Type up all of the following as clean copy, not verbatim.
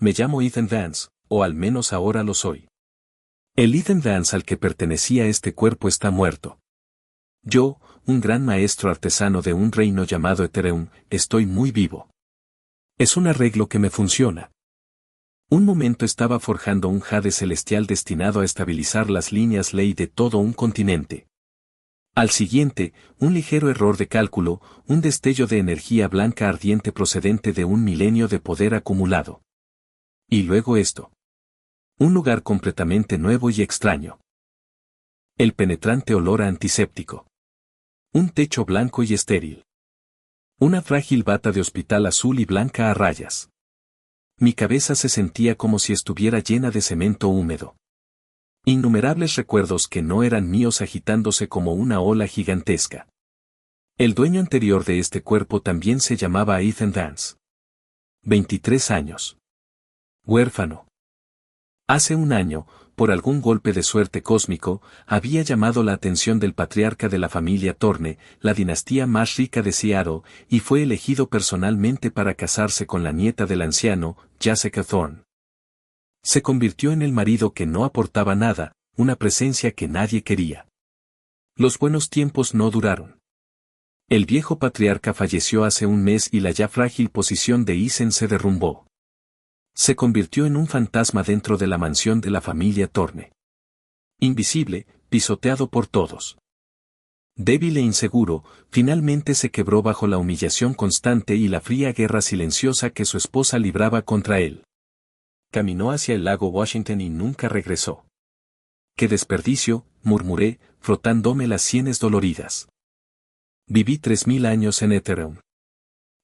Me llamo Ethan Vance, o al menos ahora lo soy. El Ethan Vance al que pertenecía este cuerpo está muerto. Yo, un gran maestro artesano de un reino llamado Ethereum, estoy muy vivo. Es un arreglo que me funciona. Un momento estaba forjando un jade celestial destinado a estabilizar las líneas ley de todo un continente. Al siguiente, un ligero error de cálculo, un destello de energía blanca ardiente procedente de un milenio de poder acumulado. Y luego esto. Un lugar completamente nuevo y extraño. El penetrante olor a antiséptico. Un techo blanco y estéril. Una frágil bata de hospital azul y blanca a rayas. Mi cabeza se sentía como si estuviera llena de cemento húmedo. Innumerables recuerdos que no eran míos agitándose como una ola gigantesca. El dueño anterior de este cuerpo también se llamaba Ethan Vance. 23 años. Huérfano. Hace un año, por algún golpe de suerte cósmico, había llamado la atención del patriarca de la familia Thorne, la dinastía más rica de Seattle, y fue elegido personalmente para casarse con la nieta del anciano, Jessica Thorne. Se convirtió en el marido que no aportaba nada, una presencia que nadie quería. Los buenos tiempos no duraron. El viejo patriarca falleció hace un mes y la ya frágil posición de Ethan se derrumbó. Se convirtió en un fantasma dentro de la mansión de la familia Thorne. Invisible, pisoteado por todos. Débil e inseguro, finalmente se quebró bajo la humillación constante y la fría guerra silenciosa que su esposa libraba contra él. Caminó hacia el lago Washington y nunca regresó. ¡Qué desperdicio!, murmuré, frotándome las sienes doloridas. Viví 3000 años en Ethereum.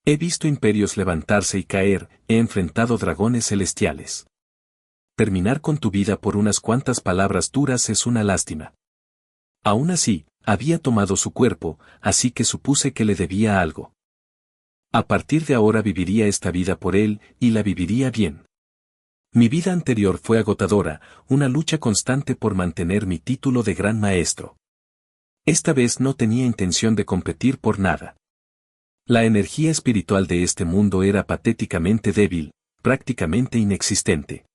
He visto imperios levantarse y caer, he enfrentado dragones celestiales. Terminar con tu vida por unas cuantas palabras duras es una lástima. Aún así, había tomado su cuerpo, así que supuse que le debía algo. A partir de ahora viviría esta vida por él, y la viviría bien. Mi vida anterior fue agotadora, una lucha constante por mantener mi título de gran maestro. Esta vez no tenía intención de competir por nada. La energía espiritual de este mundo era patéticamente débil, prácticamente inexistente.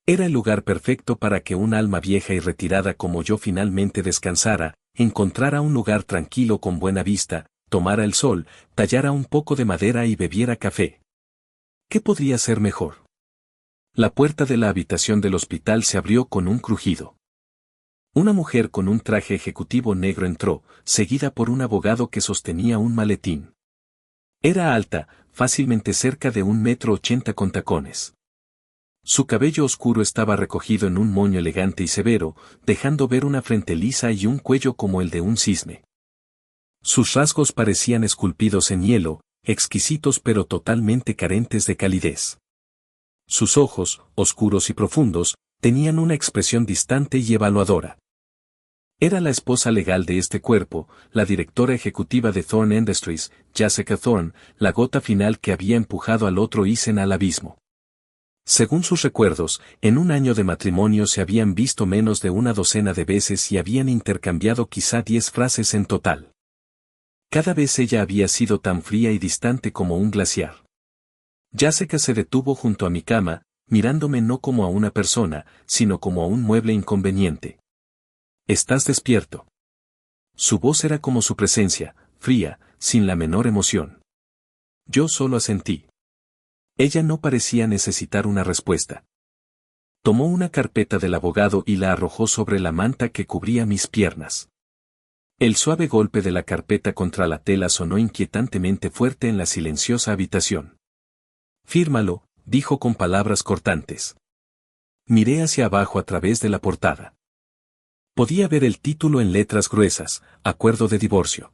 Era el lugar perfecto para que un alma vieja y retirada como yo finalmente descansara, encontrara un lugar tranquilo con buena vista, tomara el sol, tallara un poco de madera y bebiera café. ¿Qué podría ser mejor? La puerta de la habitación del hospital se abrió con un crujido. Una mujer con un traje ejecutivo negro entró, seguida por un abogado que sostenía un maletín. Era alta, fácilmente cerca de 1,80 m con tacones. Su cabello oscuro estaba recogido en un moño elegante y severo, dejando ver una frente lisa y un cuello como el de un cisne. Sus rasgos parecían esculpidos en hielo, exquisitos pero totalmente carentes de calidez. Sus ojos, oscuros y profundos, tenían una expresión distante y evaluadora. Era la esposa legal de este cuerpo, la directora ejecutiva de Thorne Industries, Jessica Thorne, la gota final que había empujado al otro Ethan al abismo. Según sus recuerdos, en un año de matrimonio se habían visto menos de una docena de veces y habían intercambiado quizá 10 frases en total. Cada vez ella había sido tan fría y distante como un glaciar. Jessica se detuvo junto a mi cama, mirándome no como a una persona, sino como a un mueble inconveniente. ¿Estás despierto? Su voz era como su presencia, fría, sin la menor emoción. Yo solo asentí. Ella no parecía necesitar una respuesta. Tomó una carpeta del abogado y la arrojó sobre la manta que cubría mis piernas. El suave golpe de la carpeta contra la tela sonó inquietantemente fuerte en la silenciosa habitación. Fírmalo, dijo con palabras cortantes. Miré hacia abajo a través de la portada. Podía ver el título en letras gruesas, acuerdo de divorcio.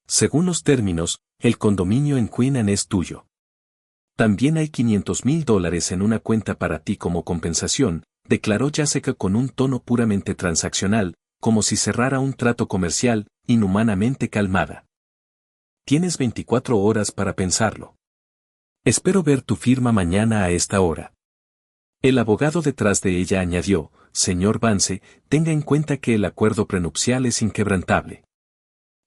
Según los términos, el condominio en Queen Anne es tuyo. También hay $500,000 en una cuenta para ti como compensación, declaró Jessica con un tono puramente transaccional, como si cerrara un trato comercial, inhumanamente calmada. Tienes 24 horas para pensarlo. Espero ver tu firma mañana a esta hora. El abogado detrás de ella añadió, señor Vance, tenga en cuenta que el acuerdo prenupcial es inquebrantable.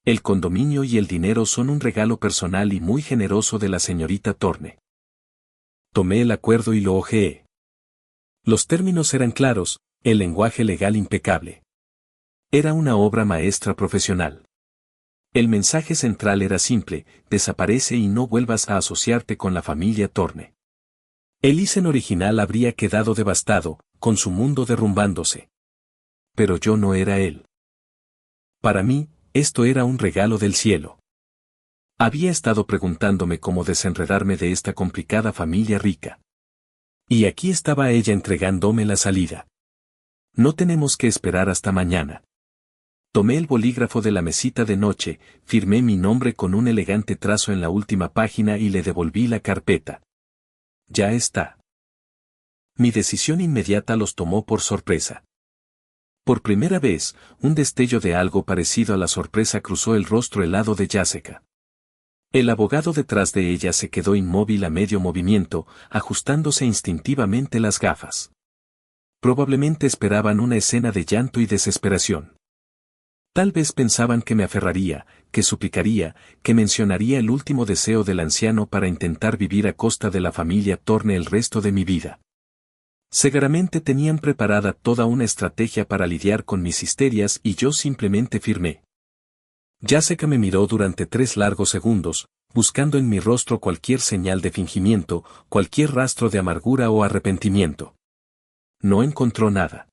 El condominio y el dinero son un regalo personal y muy generoso de la señorita Thorne. Tomé el acuerdo y lo hojeé. Los términos eran claros, el lenguaje legal impecable. Era una obra maestra profesional. El mensaje central era simple: desaparece y no vuelvas a asociarte con la familia Thorne. El Isen original habría quedado devastado, con su mundo derrumbándose. Pero yo no era él. Para mí, esto era un regalo del cielo. Había estado preguntándome cómo desenredarme de esta complicada familia rica. Y aquí estaba ella entregándome la salida. No tenemos que esperar hasta mañana. Tomé el bolígrafo de la mesita de noche, firmé mi nombre con un elegante trazo en la última página y le devolví la carpeta. Ya está. Mi decisión inmediata los tomó por sorpresa. Por primera vez, un destello de algo parecido a la sorpresa cruzó el rostro helado de Jessica. El abogado detrás de ella se quedó inmóvil a medio movimiento, ajustándose instintivamente las gafas. Probablemente esperaban una escena de llanto y desesperación. Tal vez pensaban que me aferraría, que suplicaría, que mencionaría el último deseo del anciano para intentar vivir a costa de la familia Thorne el resto de mi vida. Seguramente tenían preparada toda una estrategia para lidiar con mis histerias y yo simplemente firmé. Jessica me miró durante 3 largos segundos, buscando en mi rostro cualquier señal de fingimiento, cualquier rastro de amargura o arrepentimiento. No encontró nada.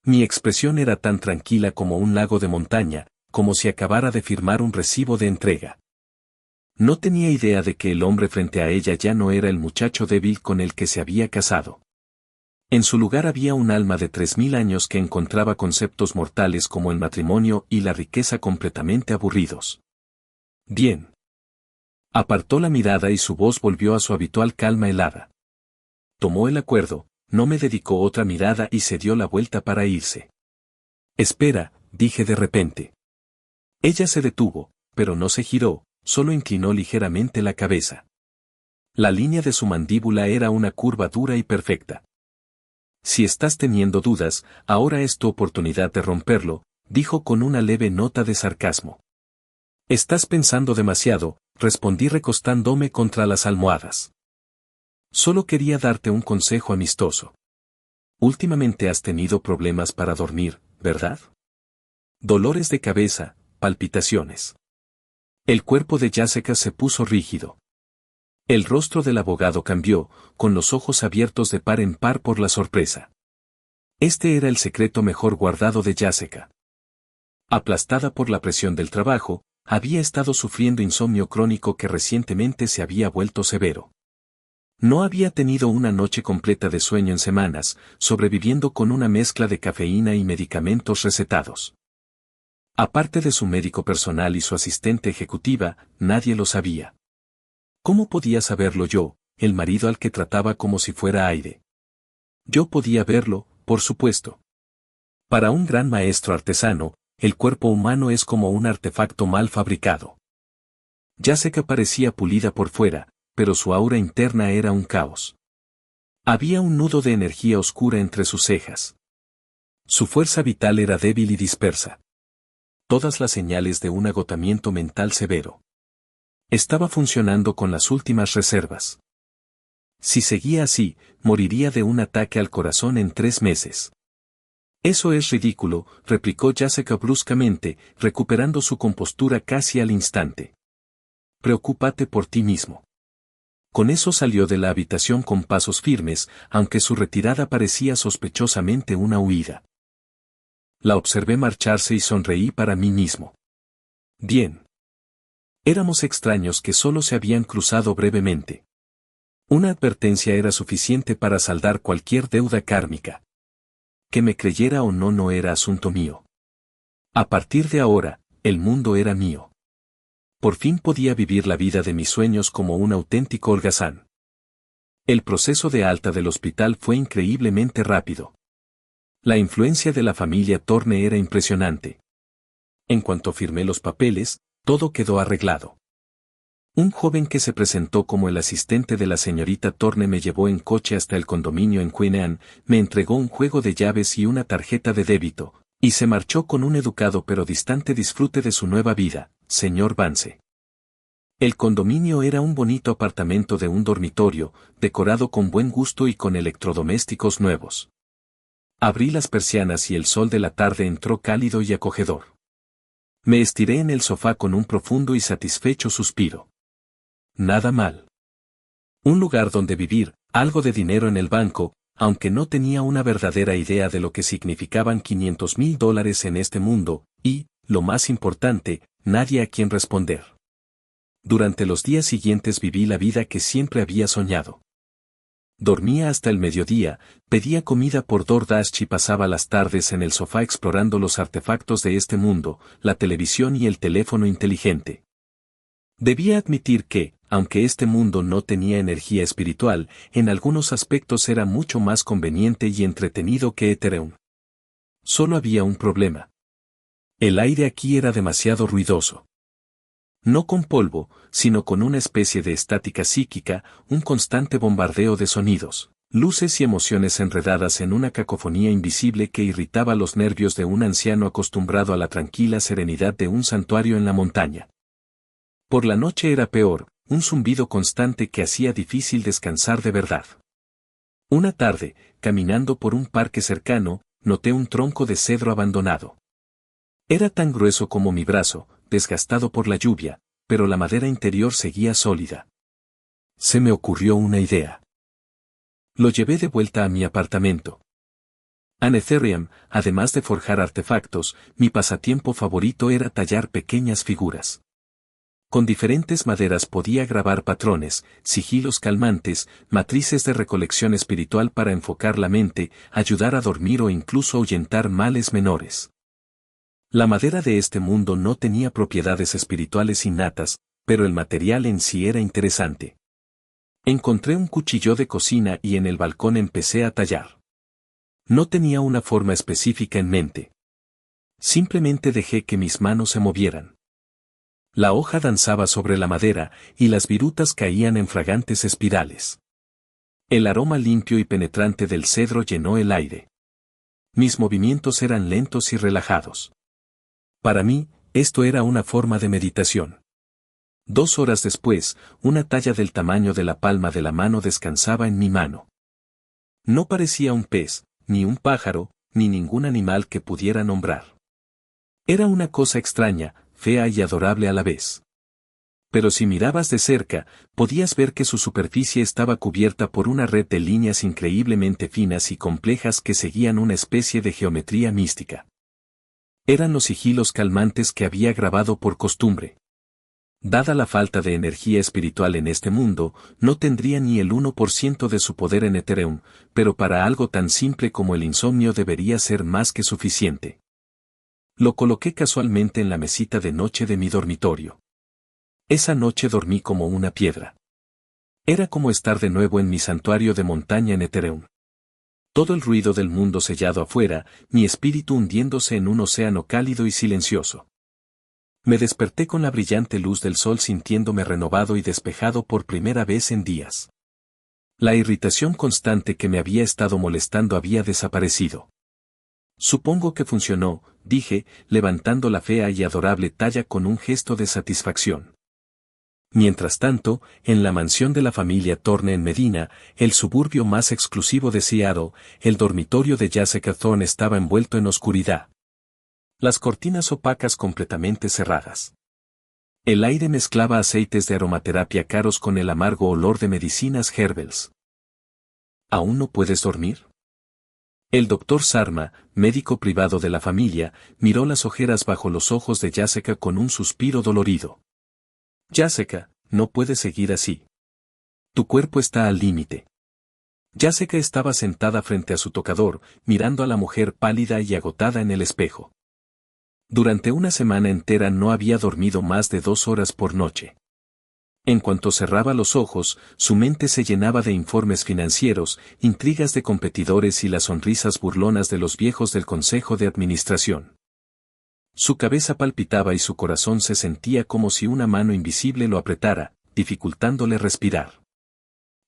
Mi expresión era tan tranquila como un lago de montaña, como si acabara de firmar un recibo de entrega. No tenía idea de que el hombre frente a ella ya no era el muchacho débil con el que se había casado. En su lugar había un alma de 3000 años que encontraba conceptos mortales como el matrimonio y la riqueza completamente aburridos. Bien. Apartó la mirada y su voz volvió a su habitual calma helada. Tomó el acuerdo, no me dedicó otra mirada y se dio la vuelta para irse. Espera, dije de repente. Ella se detuvo, pero no se giró, solo inclinó ligeramente la cabeza. La línea de su mandíbula era una curva dura y perfecta. Si estás teniendo dudas, ahora es tu oportunidad de romperlo, dijo con una leve nota de sarcasmo. Estás pensando demasiado, respondí recostándome contra las almohadas. Solo quería darte un consejo amistoso. Últimamente has tenido problemas para dormir, ¿verdad? Dolores de cabeza, palpitaciones. El cuerpo de Jessica se puso rígido. El rostro del abogado cambió, con los ojos abiertos de par en par por la sorpresa. Este era el secreto mejor guardado de Jessica. Aplastada por la presión del trabajo, había estado sufriendo insomnio crónico que recientemente se había vuelto severo. No había tenido una noche completa de sueño en semanas, sobreviviendo con una mezcla de cafeína y medicamentos recetados. Aparte de su médico personal y su asistente ejecutiva, nadie lo sabía. ¿Cómo podía saberlo yo, el marido al que trataba como si fuera aire? Yo podía verlo, por supuesto. Para un gran maestro artesano, el cuerpo humano es como un artefacto mal fabricado. Jessica parecía pulida por fuera, pero su aura interna era un caos. Había un nudo de energía oscura entre sus cejas. Su fuerza vital era débil y dispersa. Todas las señales de un agotamiento mental severo. Estaba funcionando con las últimas reservas. Si seguía así, moriría de un ataque al corazón en 3 meses. Eso es ridículo, replicó Jessica bruscamente, recuperando su compostura casi al instante. Preocúpate por ti mismo. Con eso salió de la habitación con pasos firmes, aunque su retirada parecía sospechosamente una huida. La observé marcharse y sonreí para mí mismo. Bien. Éramos extraños que solo se habían cruzado brevemente. Una advertencia era suficiente para saldar cualquier deuda kármica. Que me creyera o no no era asunto mío. A partir de ahora, el mundo era mío. Por fin podía vivir la vida de mis sueños como un auténtico holgazán. El proceso de alta del hospital fue increíblemente rápido. La influencia de la familia Thorne era impresionante. En cuanto firmé los papeles, todo quedó arreglado. Un joven que se presentó como el asistente de la señorita Thorne me llevó en coche hasta el condominio en Queen Anne, me entregó un juego de llaves y una tarjeta de débito, y se marchó con un educado pero distante disfrute de su nueva vida, señor Vance. El condominio era un bonito apartamento de un dormitorio, decorado con buen gusto y con electrodomésticos nuevos. Abrí las persianas y el sol de la tarde entró cálido y acogedor. Me estiré en el sofá con un profundo y satisfecho suspiro. Nada mal. Un lugar donde vivir, algo de dinero en el banco, aunque no tenía una verdadera idea de lo que significaban $500,000 en este mundo, y, lo más importante, nadie a quien responder. Durante los días siguientes viví la vida que siempre había soñado. Dormía hasta el mediodía, pedía comida por DoorDash y pasaba las tardes en el sofá explorando los artefactos de este mundo, la televisión y el teléfono inteligente. Debía admitir que, aunque este mundo no tenía energía espiritual, en algunos aspectos era mucho más conveniente y entretenido que Ethereum. Solo había un problema. El aire aquí era demasiado ruidoso. No con polvo, sino con una especie de estática psíquica, un constante bombardeo de sonidos, luces y emociones enredadas en una cacofonía invisible que irritaba los nervios de un anciano acostumbrado a la tranquila serenidad de un santuario en la montaña. Por la noche era peor, un zumbido constante que hacía difícil descansar de verdad. Una tarde, caminando por un parque cercano, noté un tronco de cedro abandonado. Era tan grueso como mi brazo, desgastado por la lluvia, pero la madera interior seguía sólida. Se me ocurrió una idea. Lo llevé de vuelta a mi apartamento. En Ethereum, además de forjar artefactos, mi pasatiempo favorito era tallar pequeñas figuras. Con diferentes maderas podía grabar patrones, sigilos calmantes, matrices de recolección espiritual para enfocar la mente, ayudar a dormir o incluso ahuyentar males menores. La madera de este mundo no tenía propiedades espirituales innatas, pero el material en sí era interesante. Encontré un cuchillo de cocina y en el balcón empecé a tallar. No tenía una forma específica en mente. Simplemente dejé que mis manos se movieran. La hoja danzaba sobre la madera y las virutas caían en fragantes espirales. El aroma limpio y penetrante del cedro llenó el aire. Mis movimientos eran lentos y relajados. Para mí, esto era una forma de meditación. 2 horas después, una talla del tamaño de la palma de la mano descansaba en mi mano. No parecía un pez, ni un pájaro, ni ningún animal que pudiera nombrar. Era una cosa extraña, fea y adorable a la vez. Pero si mirabas de cerca, podías ver que su superficie estaba cubierta por una red de líneas increíblemente finas y complejas que seguían una especie de geometría mística. Eran los sigilos calmantes que había grabado por costumbre. Dada la falta de energía espiritual en este mundo, no tendría ni el 1% de su poder en Ethereum, pero para algo tan simple como el insomnio debería ser más que suficiente. Lo coloqué casualmente en la mesita de noche de mi dormitorio. Esa noche dormí como una piedra. Era como estar de nuevo en mi santuario de montaña en Ethereum. Todo el ruido del mundo sellado afuera, mi espíritu hundiéndose en un océano cálido y silencioso. Me desperté con la brillante luz del sol sintiéndome renovado y despejado por primera vez en días. La irritación constante que me había estado molestando había desaparecido. Supongo que funcionó, dije, levantando la fea y adorable talla con un gesto de satisfacción. Mientras tanto, en la mansión de la familia Thorne en Medina, el suburbio más exclusivo de Seattle, el dormitorio de Jessica Thorne estaba envuelto en oscuridad. Las cortinas opacas completamente cerradas. El aire mezclaba aceites de aromaterapia caros con el amargo olor de medicinas herbals. ¿Aún no puedes dormir? El doctor Sarma, médico privado de la familia, miró las ojeras bajo los ojos de Jessica con un suspiro dolorido. Jessica, no puedes seguir así. Tu cuerpo está al límite. Jessica estaba sentada frente a su tocador, mirando a la mujer pálida y agotada en el espejo. Durante una semana entera no había dormido más de 2 horas por noche. En cuanto cerraba los ojos, su mente se llenaba de informes financieros, intrigas de competidores y las sonrisas burlonas de los viejos del consejo de administración. Su cabeza palpitaba y su corazón se sentía como si una mano invisible lo apretara, dificultándole respirar.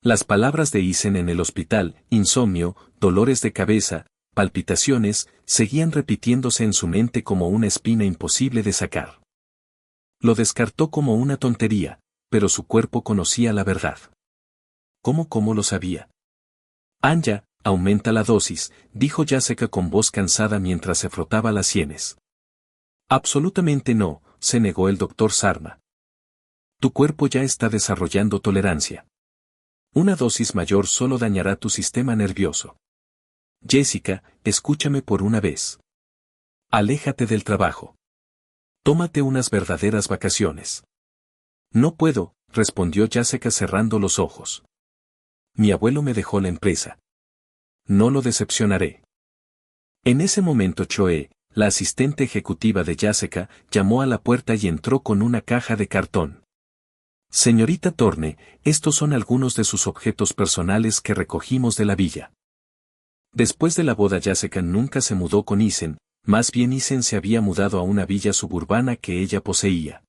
Las palabras de Isen en el hospital, insomnio, dolores de cabeza, palpitaciones, seguían repitiéndose en su mente como una espina imposible de sacar. Lo descartó como una tontería, pero su cuerpo conocía la verdad. ¿Cómo lo sabía? Anya, aumenta la dosis, dijo Jessica con voz cansada mientras se frotaba las sienes. Absolutamente no, se negó el doctor Sarma. Tu cuerpo ya está desarrollando tolerancia. Una dosis mayor solo dañará tu sistema nervioso. Jessica, escúchame por una vez. Aléjate del trabajo. Tómate unas verdaderas vacaciones. No puedo, respondió Jessica cerrando los ojos. Mi abuelo me dejó la empresa. No lo decepcionaré. En ese momento Choe, la asistente ejecutiva de Jessica, llamó a la puerta y entró con una caja de cartón. Señorita Thorne, estos son algunos de sus objetos personales que recogimos de la villa. Después de la boda Jessica nunca se mudó con Isen, más bien Isen se había mudado a una villa suburbana que ella poseía.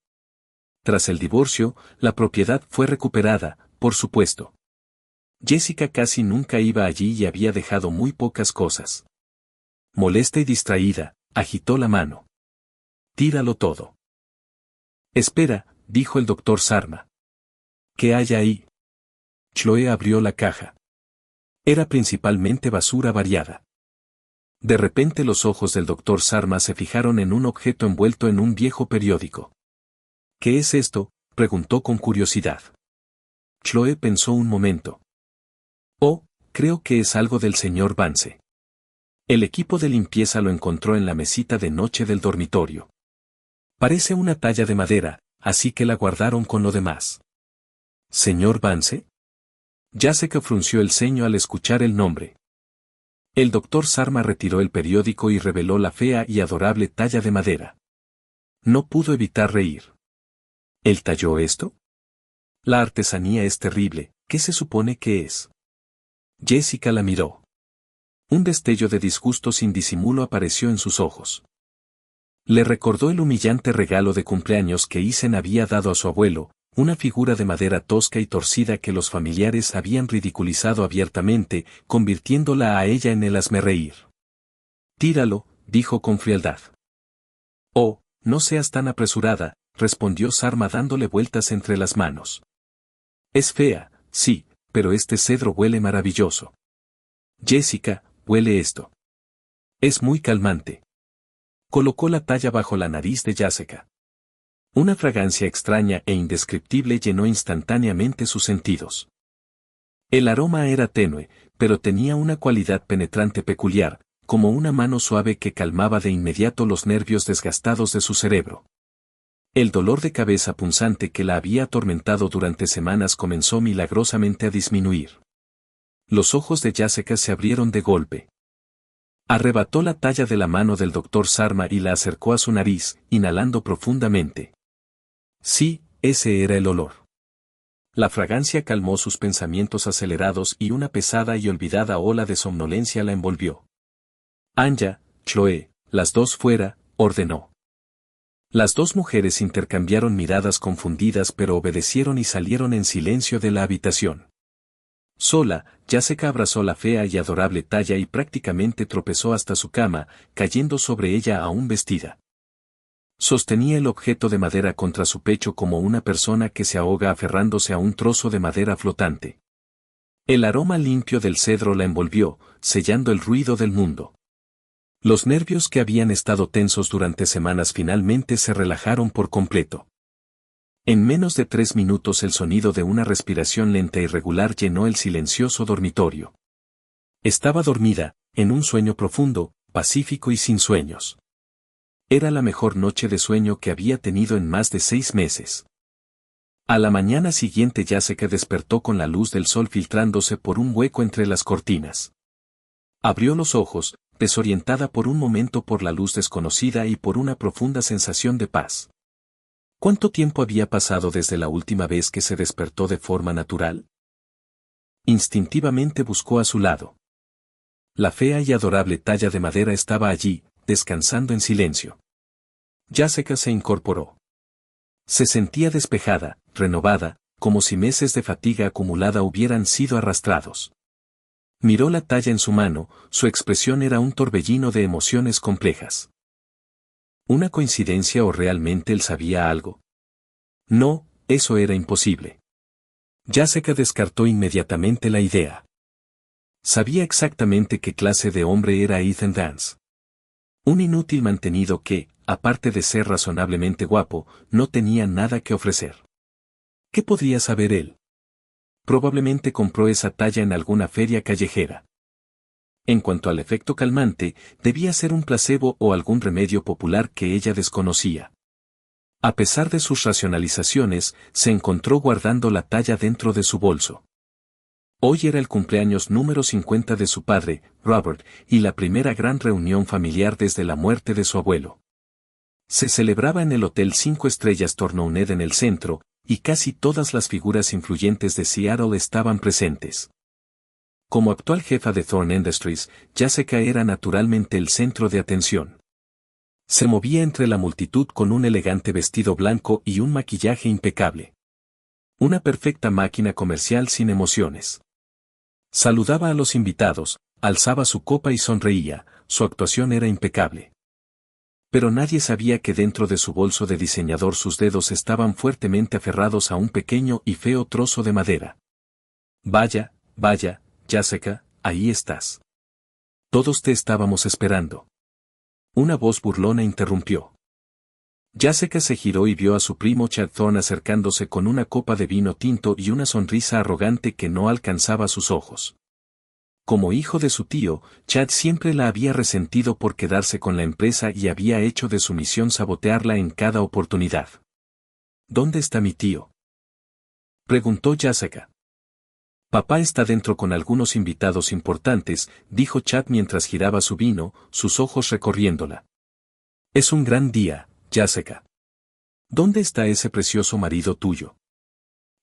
Tras el divorcio, la propiedad fue recuperada, por supuesto. Jessica casi nunca iba allí y había dejado muy pocas cosas. Molesta y distraída, agitó la mano. Tíralo todo. Espera, dijo el doctor Sarma. ¿Qué hay ahí? Chloe abrió la caja. Era principalmente basura variada. De repente los ojos del doctor Sarma se fijaron en un objeto envuelto en un viejo periódico. ¿Qué es esto?, preguntó con curiosidad. Chloe pensó un momento. Oh, creo que es algo del señor Vance. El equipo de limpieza lo encontró en la mesita de noche del dormitorio. Parece una talla de madera, así que la guardaron con lo demás. ¿Señor Vance? Jessica frunció el ceño al escuchar el nombre. El doctor Sarma retiró el periódico y reveló la fea y adorable talla de madera. No pudo evitar reír. ¿Él talló esto? La artesanía es terrible, ¿qué se supone que es? Jessica la miró. Un destello de disgusto sin disimulo apareció en sus ojos. Le recordó el humillante regalo de cumpleaños que Isen había dado a su abuelo, una figura de madera tosca y torcida que los familiares habían ridiculizado abiertamente, convirtiéndola a ella en el hazmerreír. Tíralo, dijo con frialdad. Oh, no seas tan apresurada, respondió Sarma dándole vueltas entre las manos. Es fea, sí, pero este cedro huele maravilloso. Jessica, huele esto. Es muy calmante. Colocó la talla bajo la nariz de Jessica. Una fragancia extraña e indescriptible llenó instantáneamente sus sentidos. El aroma era tenue, pero tenía una cualidad penetrante peculiar, como una mano suave que calmaba de inmediato los nervios desgastados de su cerebro. El dolor de cabeza punzante que la había atormentado durante semanas comenzó milagrosamente a disminuir. Los ojos de Jessica se abrieron de golpe. Arrebató la talla de la mano del doctor Sarma y la acercó a su nariz, inhalando profundamente. Sí, ese era el olor. La fragancia calmó sus pensamientos acelerados y una pesada y olvidada ola de somnolencia la envolvió. Anya, Chloe, las dos fuera, ordenó. Las dos mujeres intercambiaron miradas confundidas pero obedecieron y salieron en silencio de la habitación. Sola, Jessica abrazó la fea y adorable talla y prácticamente tropezó hasta su cama, cayendo sobre ella aún vestida. Sostenía el objeto de madera contra su pecho como una persona que se ahoga aferrándose a un trozo de madera flotante. El aroma limpio del cedro la envolvió, sellando el ruido del mundo. Los nervios que habían estado tensos durante semanas finalmente se relajaron por completo. En menos de 3 minutos el sonido de una respiración lenta y regular llenó el silencioso dormitorio. Estaba dormida, en un sueño profundo, pacífico y sin sueños. Era la mejor noche de sueño que había tenido en más de 6 meses. A la mañana siguiente Jessica despertó con la luz del sol filtrándose por un hueco entre las cortinas. Abrió los ojos, desorientada por un momento por la luz desconocida y por una profunda sensación de paz. ¿Cuánto tiempo había pasado desde la última vez que se despertó de forma natural? Instintivamente buscó a su lado. La fea y adorable talla de madera estaba allí, descansando en silencio. Jessica se incorporó. Se sentía despejada, renovada, como si meses de fatiga acumulada hubieran sido arrastrados. Miró la talla en su mano, su expresión era un torbellino de emociones complejas. ¿Una coincidencia o realmente él sabía algo? No, eso era imposible. Jessica descartó inmediatamente la idea. Sabía exactamente qué clase de hombre era Ethan Vance. Un inútil mantenido que, aparte de ser razonablemente guapo, no tenía nada que ofrecer. ¿Qué podría saber él? Probablemente compró esa talla en alguna feria callejera. En cuanto al efecto calmante, debía ser un placebo o algún remedio popular que ella desconocía. A pesar de sus racionalizaciones, se encontró guardando la talla dentro de su bolso. Hoy era el cumpleaños número 50 de su padre, Robert, y la primera gran reunión familiar desde la muerte de su abuelo. Se celebraba en el Hotel 5 Estrellas Tourneau en el centro, y casi todas las figuras influyentes de Seattle estaban presentes. Como actual jefa de Thorne Industries, Jessica era naturalmente el centro de atención. Se movía entre la multitud con un elegante vestido blanco y un maquillaje impecable. Una perfecta máquina comercial sin emociones. Saludaba a los invitados, alzaba su copa y sonreía, su actuación era impecable. Pero nadie sabía que dentro de su bolso de diseñador sus dedos estaban fuertemente aferrados a un pequeño y feo trozo de madera. Vaya, vaya, Jessica, ahí estás. Todos te estábamos esperando. Una voz burlona interrumpió. Jessica se giró y vio a su primo Chad Thorne acercándose con una copa de vino tinto y una sonrisa arrogante que no alcanzaba sus ojos. Como hijo de su tío, Chad siempre la había resentido por quedarse con la empresa y había hecho de su misión sabotearla en cada oportunidad. ¿Dónde está mi tío?, preguntó Jessica. Papá está dentro con algunos invitados importantes, dijo Chad mientras giraba su vino, sus ojos recorriéndola. Es un gran día, Jessica. ¿Dónde está ese precioso marido tuyo?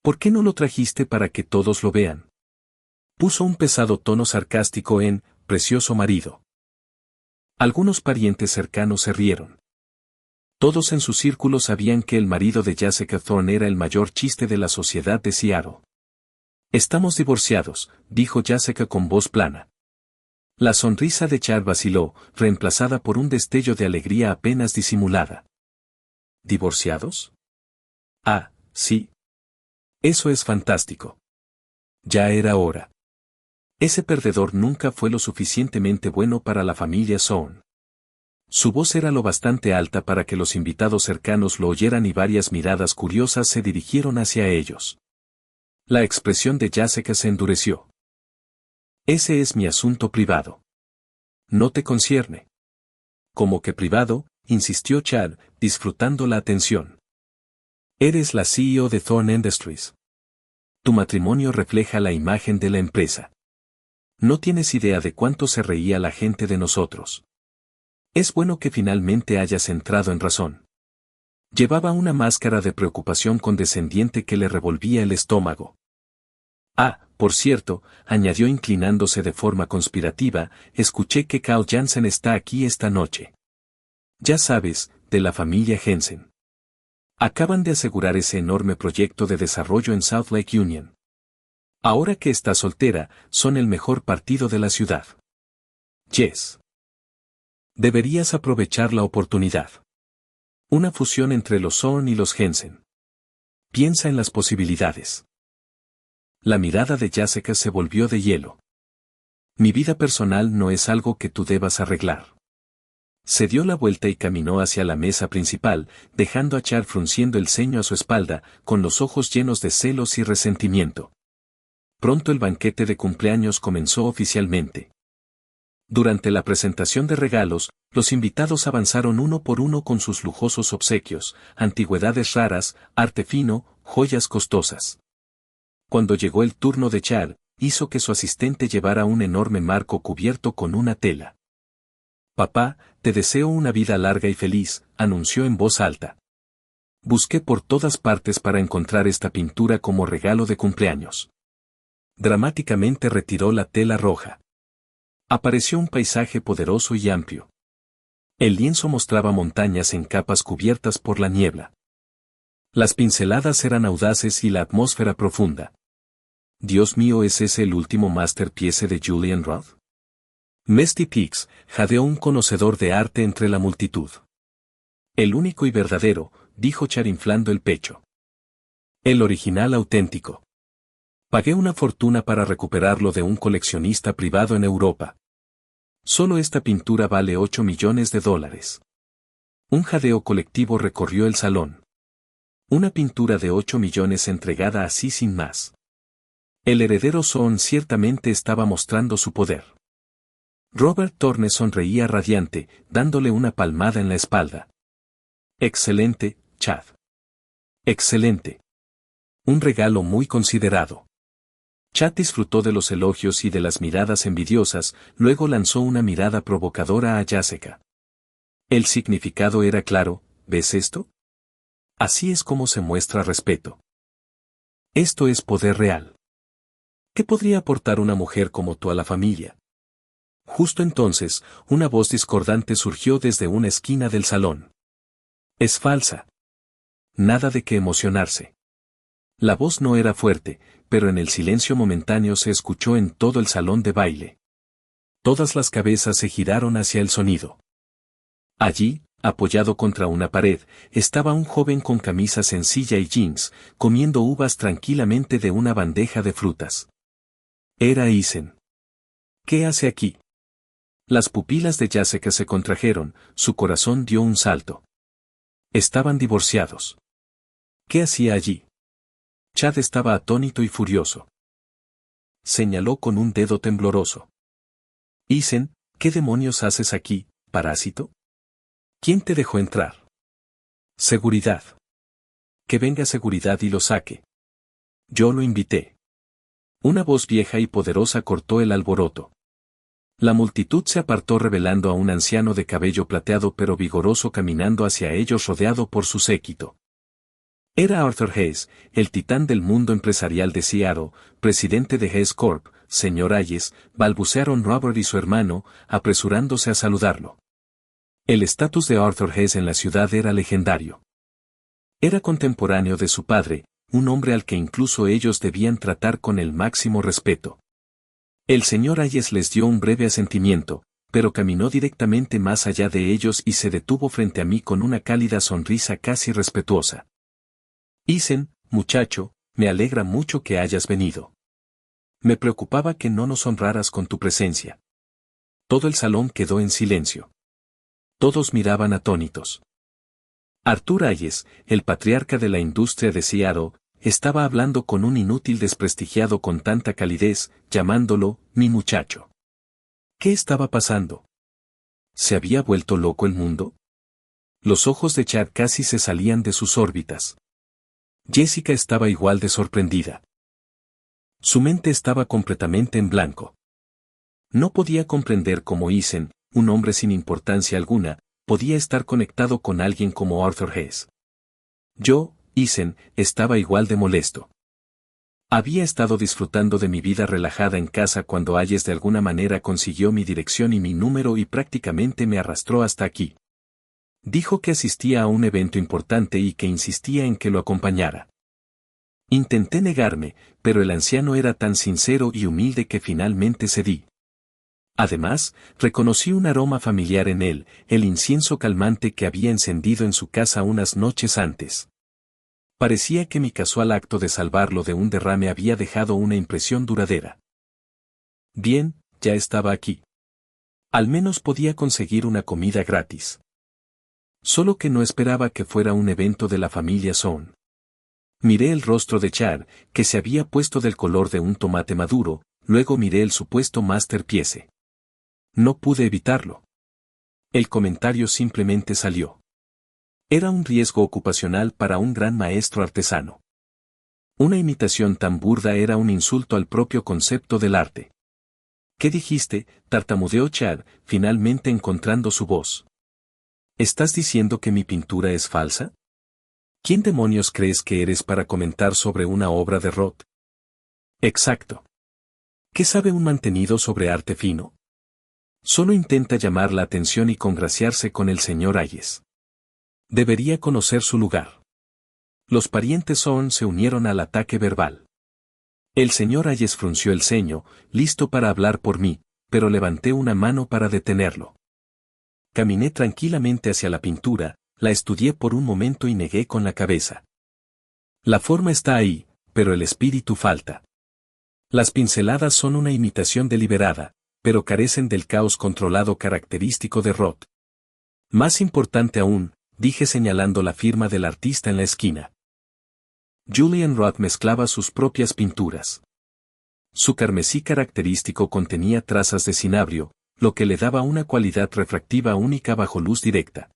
¿Por qué no lo trajiste para que todos lo vean? Puso un pesado tono sarcástico en precioso marido. Algunos parientes cercanos se rieron. Todos en su círculo sabían que el marido de Jessica Thorne era el mayor chiste de la sociedad de Seattle. Estamos divorciados, dijo Jessica con voz plana. La sonrisa de Chad vaciló, reemplazada por un destello de alegría apenas disimulada. ¿Divorciados? Ah, sí. Eso es fantástico. Ya era hora. Ese perdedor nunca fue lo suficientemente bueno para la familia Thorne. Su voz era lo bastante alta para que los invitados cercanos lo oyeran y varias miradas curiosas se dirigieron hacia ellos. La expresión de Jessica se endureció. Ese es mi asunto privado. No te concierne. ¿Cómo que privado?, insistió Chad, disfrutando la atención. Eres la CEO de Thorne Industries. Tu matrimonio refleja la imagen de la empresa. No tienes idea de cuánto se reía la gente de nosotros. Es bueno que finalmente hayas entrado en razón. Llevaba una máscara de preocupación condescendiente que le revolvía el estómago. Ah, por cierto, añadió inclinándose de forma conspirativa, escuché que Carl Jansen está aquí esta noche. Ya sabes, de la familia Jensen. Acaban de asegurar ese enorme proyecto de desarrollo en South Lake Union. Ahora que está soltera, son el mejor partido de la ciudad. Jess. Deberías aprovechar la oportunidad. Una fusión entre los Thorne y los Jensen. Piensa en las posibilidades. La mirada de Jessica se volvió de hielo. Mi vida personal no es algo que tú debas arreglar. Se dio la vuelta y caminó hacia la mesa principal, dejando a Chad frunciendo el ceño a su espalda, con los ojos llenos de celos y resentimiento. Pronto el banquete de cumpleaños comenzó oficialmente. Durante la presentación de regalos, los invitados avanzaron uno por uno con sus lujosos obsequios, antigüedades raras, arte fino, joyas costosas. Cuando llegó el turno de Chad, hizo que su asistente llevara un enorme marco cubierto con una tela. Papá, te deseo una vida larga y feliz, anunció en voz alta. Busqué por todas partes para encontrar esta pintura como regalo de cumpleaños. Dramáticamente retiró la tela roja. Apareció un paisaje poderoso y amplio. El lienzo mostraba montañas en capas cubiertas por la niebla. Las pinceladas eran audaces y la atmósfera profunda. Dios mío, ¿es ese el último masterpiece de Julian Roth? Mesty Peaks, jadeó un conocedor de arte entre la multitud. El único y verdadero, dijo Chad inflando el pecho. El original auténtico. Pagué una fortuna para recuperarlo de un coleccionista privado en Europa. Solo esta pintura vale 8 millones de dólares. Un jadeo colectivo recorrió el salón. Una pintura de 8 millones entregada así sin más. El heredero Sohn ciertamente estaba mostrando su poder. Robert Thorne sonreía radiante, dándole una palmada en la espalda. Excelente, Chad. Excelente. Un regalo muy considerado. Chad disfrutó de los elogios y de las miradas envidiosas, luego lanzó una mirada provocadora a Jessica. El significado era claro, ¿ves esto? Así es como se muestra respeto. Esto es poder real. ¿Qué podría aportar una mujer como tú a la familia? Justo entonces, una voz discordante surgió desde una esquina del salón. Es falsa. Nada de qué emocionarse. La voz no era fuerte, pero en el silencio momentáneo se escuchó en todo el salón de baile. Todas las cabezas se giraron hacia el sonido. Allí, apoyado contra una pared, estaba un joven con camisa sencilla y jeans, comiendo uvas tranquilamente de una bandeja de frutas. Era Eisen. ¿Qué hace aquí? Las pupilas de Jessica se contrajeron, su corazón dio un salto. Estaban divorciados. ¿Qué hacía allí? Chad estaba atónito y furioso. Señaló con un dedo tembloroso. Eisen, ¿qué demonios haces aquí, parásito? ¿Quién te dejó entrar? Seguridad. Que venga seguridad y lo saque. Yo lo invité. Una voz vieja y poderosa cortó el alboroto. La multitud se apartó revelando a un anciano de cabello plateado pero vigoroso caminando hacia ellos rodeado por su séquito. Era Arthur Hayes, el titán del mundo empresarial de Seattle, presidente de Hayes Corp. Señor Hayes, balbucearon Robert y su hermano, apresurándose a saludarlo. El estatus de Arthur Hayes en la ciudad era legendario. Era contemporáneo de su padre, un hombre al que incluso ellos debían tratar con el máximo respeto. El señor Hayes les dio un breve asentimiento, pero caminó directamente más allá de ellos y se detuvo frente a mí con una cálida sonrisa casi respetuosa. Eisen, muchacho, me alegra mucho que hayas venido. Me preocupaba que no nos honraras con tu presencia. Todo el salón quedó en silencio. Todos miraban atónitos. Arthur Hayes, el patriarca de la industria de Seattle, estaba hablando con un inútil desprestigiado con tanta calidez, llamándolo, mi muchacho. ¿Qué estaba pasando? ¿Se había vuelto loco el mundo? Los ojos de Chad casi se salían de sus órbitas. Jessica estaba igual de sorprendida. Su mente estaba completamente en blanco. No podía comprender cómo Eisen, un hombre sin importancia alguna, podía estar conectado con alguien como Arthur Hayes. Yo, Eisen, estaba igual de molesto. Había estado disfrutando de mi vida relajada en casa cuando Hayes de alguna manera consiguió mi dirección y mi número y prácticamente me arrastró hasta aquí. Dijo que asistía a un evento importante y que insistía en que lo acompañara. Intenté negarme, pero el anciano era tan sincero y humilde que finalmente cedí. Además, reconocí un aroma familiar en él, el incienso calmante que había encendido en su casa unas noches antes. Parecía que mi casual acto de salvarlo de un derrame había dejado una impresión duradera. Bien, ya estaba aquí. Al menos podía conseguir una comida gratis. Solo que no esperaba que fuera un evento de la familia Sohn. Miré el rostro de Chad, que se había puesto del color de un tomate maduro, luego miré el supuesto Master Piece. No pude evitarlo. El comentario simplemente salió. Era un riesgo ocupacional para un gran maestro artesano. Una imitación tan burda era un insulto al propio concepto del arte. ¿Qué dijiste?, tartamudeó Chad, finalmente encontrando su voz. ¿Estás diciendo que mi pintura es falsa? ¿Quién demonios crees que eres para comentar sobre una obra de Roth? Exacto. ¿Qué sabe un mantenido sobre arte fino? Solo intenta llamar la atención y congraciarse con el señor Hayes. Debería conocer su lugar. Los parientes Sohn se unieron al ataque verbal. El señor Hayes frunció el ceño, listo para hablar por mí, pero levanté una mano para detenerlo. Caminé tranquilamente hacia la pintura, la estudié por un momento y negué con la cabeza. La forma está ahí, pero el espíritu falta. Las pinceladas son una imitación deliberada, pero carecen del caos controlado característico de Roth. Más importante aún, dije señalando la firma del artista en la esquina. Julian Roth mezclaba sus propias pinturas. Su carmesí característico contenía trazas de cinabrio, lo que le daba una cualidad refractiva única bajo luz directa.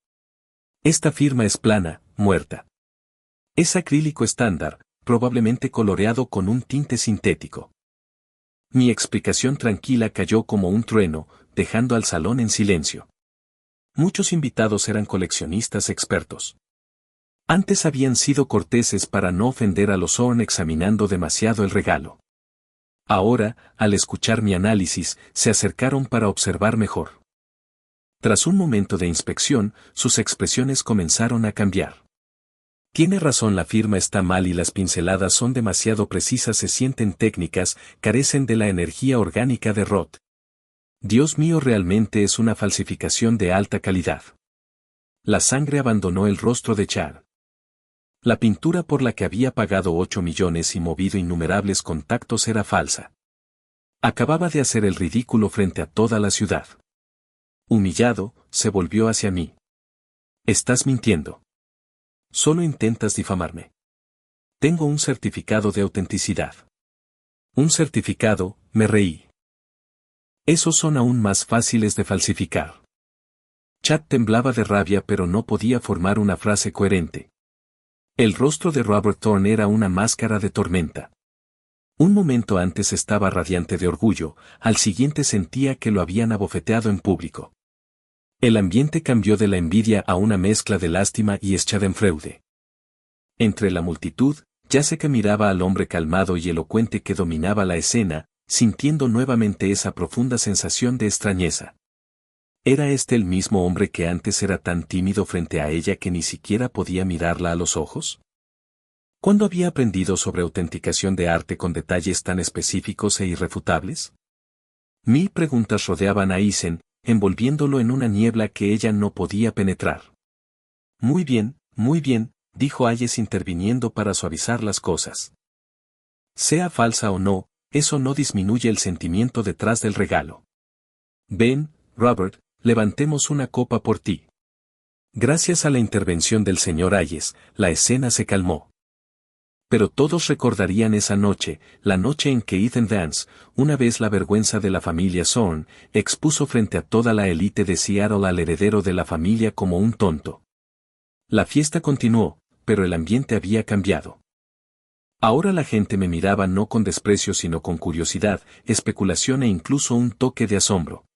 Esta firma es plana, muerta. Es acrílico estándar, probablemente coloreado con un tinte sintético. Mi explicación tranquila cayó como un trueno, dejando al salón en silencio. Muchos invitados eran coleccionistas expertos. Antes habían sido corteses para no ofender a los Horn examinando demasiado el regalo. Ahora, al escuchar mi análisis, se acercaron para observar mejor. Tras un momento de inspección, sus expresiones comenzaron a cambiar. Tiene razón, la firma está mal y las pinceladas son demasiado precisas, se sienten técnicas, carecen de la energía orgánica de Roth. Dios mío, realmente es una falsificación de alta calidad. La sangre abandonó el rostro de Chad. La pintura por la que había pagado 8 millones y movido innumerables contactos era falsa. Acababa de hacer el ridículo frente a toda la ciudad. Humillado, se volvió hacia mí. Estás mintiendo. Solo intentas difamarme. Tengo un certificado de autenticidad. Un certificado, me reí. Esos son aún más fáciles de falsificar. Chad temblaba de rabia pero no podía formar una frase coherente. El rostro de Robert Thorne era una máscara de tormenta. Un momento antes estaba radiante de orgullo, al siguiente sentía que lo habían abofeteado en público. El ambiente cambió de la envidia a una mezcla de lástima y schadenfreude. Entre la multitud, Jacek miraba al hombre calmado y elocuente que dominaba la escena, sintiendo nuevamente esa profunda sensación de extrañeza. ¿Era este el mismo hombre que antes era tan tímido frente a ella que ni siquiera podía mirarla a los ojos? ¿Cuándo había aprendido sobre autenticación de arte con detalles tan específicos e irrefutables? 1000 preguntas rodeaban a Eisen, envolviéndolo en una niebla que ella no podía penetrar. Muy bien, dijo Hayes interviniendo para suavizar las cosas. Sea falsa o no, eso no disminuye el sentimiento detrás del regalo. Ven, Robert, levantemos una copa por ti. Gracias a la intervención del señor Hayes, la escena se calmó. Pero todos recordarían esa noche, la noche en que Ethan Vance, una vez la vergüenza de la familia Zorn, expuso frente a toda la élite de Seattle al heredero de la familia como un tonto. La fiesta continuó, pero el ambiente había cambiado. Ahora la gente me miraba no con desprecio sino con curiosidad, especulación e incluso un toque de asombro.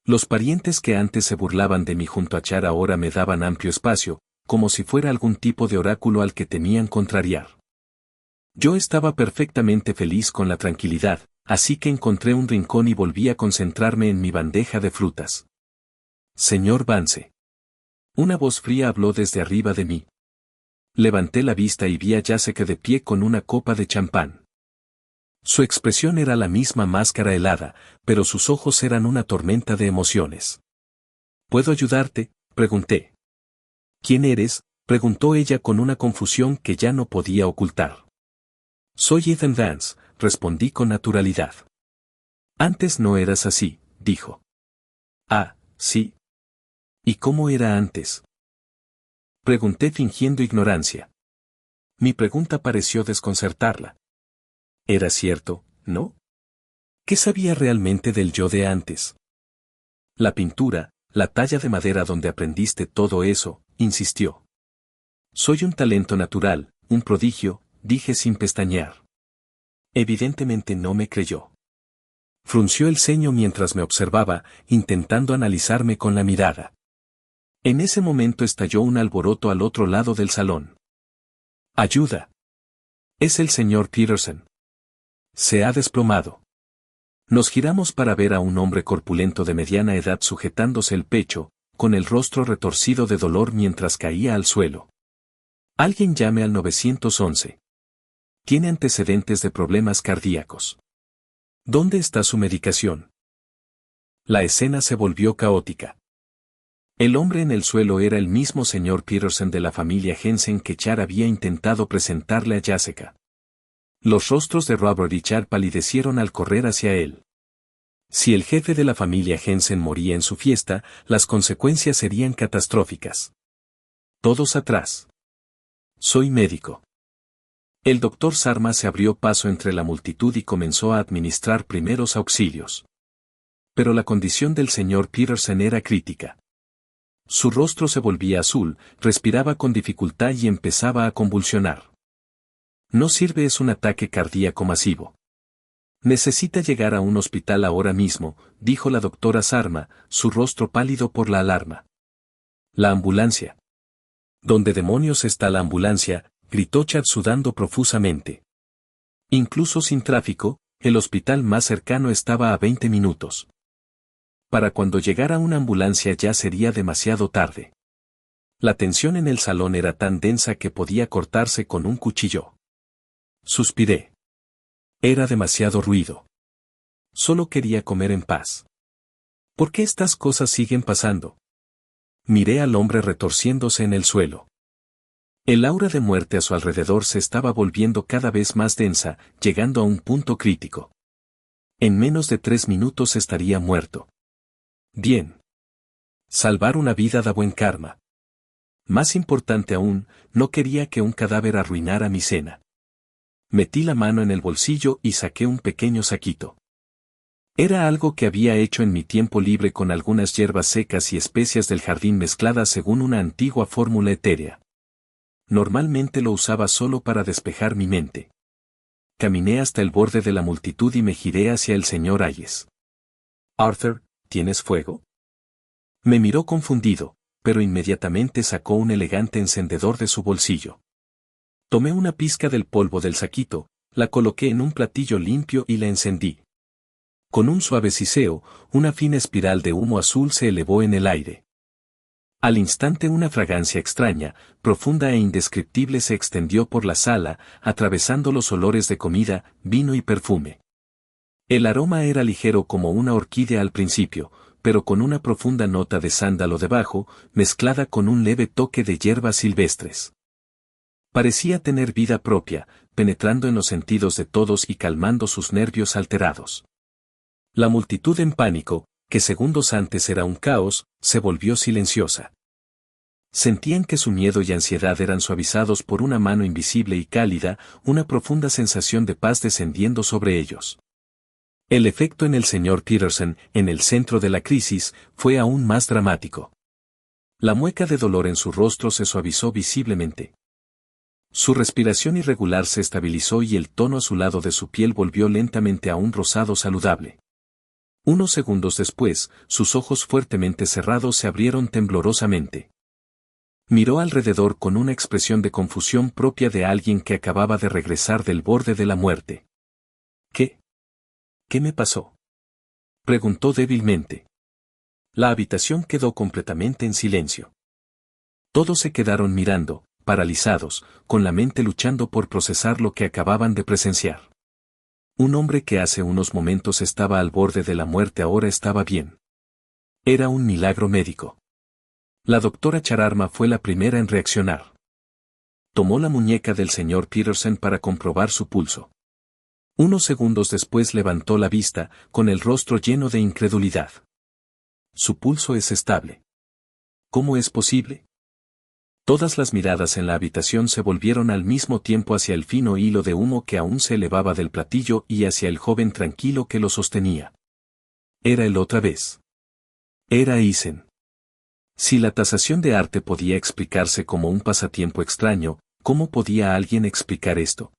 Los parientes que antes se burlaban de mí junto a Char ahora me daban amplio espacio, como si fuera algún tipo de oráculo al que temían contrariar. Yo estaba perfectamente feliz con la tranquilidad, así que encontré un rincón y volví a concentrarme en mi bandeja de frutas. Señor Vance. Una voz fría habló desde arriba de mí. Levanté la vista y vi a Jacek de pie con una copa de champán. Su expresión era la misma máscara helada, pero sus ojos eran una tormenta de emociones. ¿Puedo ayudarte?, pregunté. ¿Quién eres?, preguntó ella con una confusión que ya no podía ocultar. Soy Ethan Vance, respondí con naturalidad. Antes no eras así, dijo. Ah, sí. ¿Y cómo era antes? Pregunté fingiendo ignorancia. Mi pregunta pareció desconcertarla. Era cierto, ¿no? ¿Qué sabía realmente del yo de antes? La pintura, la talla de madera donde aprendiste todo eso, insistió. Soy un talento natural, un prodigio, dije sin pestañear. Evidentemente no me creyó. Frunció el ceño mientras me observaba, intentando analizarme con la mirada. En ese momento estalló un alboroto al otro lado del salón. ¡Ayuda! Es el señor Peterson. Se ha desplomado. Nos giramos para ver a un hombre corpulento de mediana edad sujetándose el pecho, con el rostro retorcido de dolor mientras caía al suelo. Alguien llame al 911. Tiene antecedentes de problemas cardíacos. ¿Dónde está su medicación? La escena se volvió caótica. El hombre en el suelo era el mismo señor Peterson de la familia Jensen que Chad había intentado presentarle a Jessica. Los rostros de Robert y Chad palidecieron al correr hacia él. Si el jefe de la familia Jensen moría en su fiesta, las consecuencias serían catastróficas. Todos atrás. Soy médico. El doctor Sarma se abrió paso entre la multitud y comenzó a administrar primeros auxilios. Pero la condición del señor Peterson era crítica. Su rostro se volvía azul, respiraba con dificultad y empezaba a convulsionar. No sirve, es un ataque cardíaco masivo. Necesita llegar a un hospital ahora mismo, dijo la doctora Sarma, su rostro pálido por la alarma. La ambulancia. ¿Dónde demonios está la ambulancia?, gritó Chad sudando profusamente. Incluso sin tráfico, el hospital más cercano estaba a 20 minutos. Para cuando llegara una ambulancia ya sería demasiado tarde. La tensión en el salón era tan densa que podía cortarse con un cuchillo. Suspiré. Era demasiado ruido. Solo quería comer en paz. ¿Por qué estas cosas siguen pasando? Miré al hombre retorciéndose en el suelo. El aura de muerte a su alrededor se estaba volviendo cada vez más densa, llegando a un punto crítico. En menos de 3 minutos estaría muerto. Bien. Salvar una vida da buen karma. Más importante aún, no quería que un cadáver arruinara mi cena. Metí la mano en el bolsillo y saqué un pequeño saquito. Era algo que había hecho en mi tiempo libre con algunas hierbas secas y especias del jardín mezcladas según una antigua fórmula etérea. Normalmente lo usaba solo para despejar mi mente. Caminé hasta el borde de la multitud y me giré hacia el señor Hayes. Arthur, ¿tienes fuego? Me miró confundido, pero inmediatamente sacó un elegante encendedor de su bolsillo. Tomé una pizca del polvo del saquito, la coloqué en un platillo limpio y la encendí. Con un suave siseo, una fina espiral de humo azul se elevó en el aire. Al instante una fragancia extraña, profunda e indescriptible se extendió por la sala, atravesando los olores de comida, vino y perfume. El aroma era ligero como una orquídea al principio, pero con una profunda nota de sándalo debajo, mezclada con un leve toque de hierbas silvestres. Parecía tener vida propia, penetrando en los sentidos de todos y calmando sus nervios alterados. La multitud en pánico, que segundos antes era un caos, se volvió silenciosa. Sentían que su miedo y ansiedad eran suavizados por una mano invisible y cálida, una profunda sensación de paz descendiendo sobre ellos. El efecto en el señor Peterson, en el centro de la crisis, fue aún más dramático. La mueca de dolor en su rostro se suavizó visiblemente. Su respiración irregular se estabilizó y el tono azulado de su piel volvió lentamente a un rosado saludable. Unos segundos después, sus ojos fuertemente cerrados se abrieron temblorosamente. Miró alrededor con una expresión de confusión propia de alguien que acababa de regresar del borde de la muerte. ¿Qué? ¿Qué me pasó?, preguntó débilmente. La habitación quedó completamente en silencio. Todos se quedaron mirando, paralizados, con la mente luchando por procesar lo que acababan de presenciar. Un hombre que hace unos momentos estaba al borde de la muerte ahora estaba bien. Era un milagro médico. La doctora Chararma fue la primera en reaccionar. Tomó la muñeca del señor Peterson para comprobar su pulso. Unos segundos después levantó la vista, con el rostro lleno de incredulidad. Su pulso es estable. ¿Cómo es posible? Todas las miradas en la habitación se volvieron al mismo tiempo hacia el fino hilo de humo que aún se elevaba del platillo y hacia el joven tranquilo que lo sostenía. Era él otra vez. Era Eisen. Si la tasación de arte podía explicarse como un pasatiempo extraño, ¿cómo podía alguien explicar esto?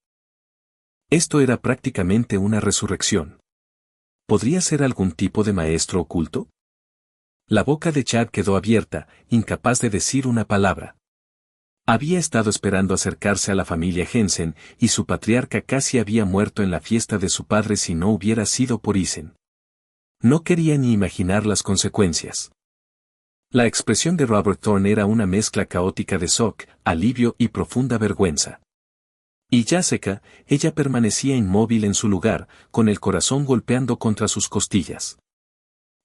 Esto era prácticamente una resurrección. ¿Podría ser algún tipo de maestro oculto? La boca de Chad quedó abierta, incapaz de decir una palabra. Había estado esperando acercarse a la familia Jensen, y su patriarca casi había muerto en la fiesta de su padre si no hubiera sido por Eisen. No quería ni imaginar las consecuencias. La expresión de Robert Thorne era una mezcla caótica de shock, alivio y profunda vergüenza. Y Jessica, ella permanecía inmóvil en su lugar, con el corazón golpeando contra sus costillas.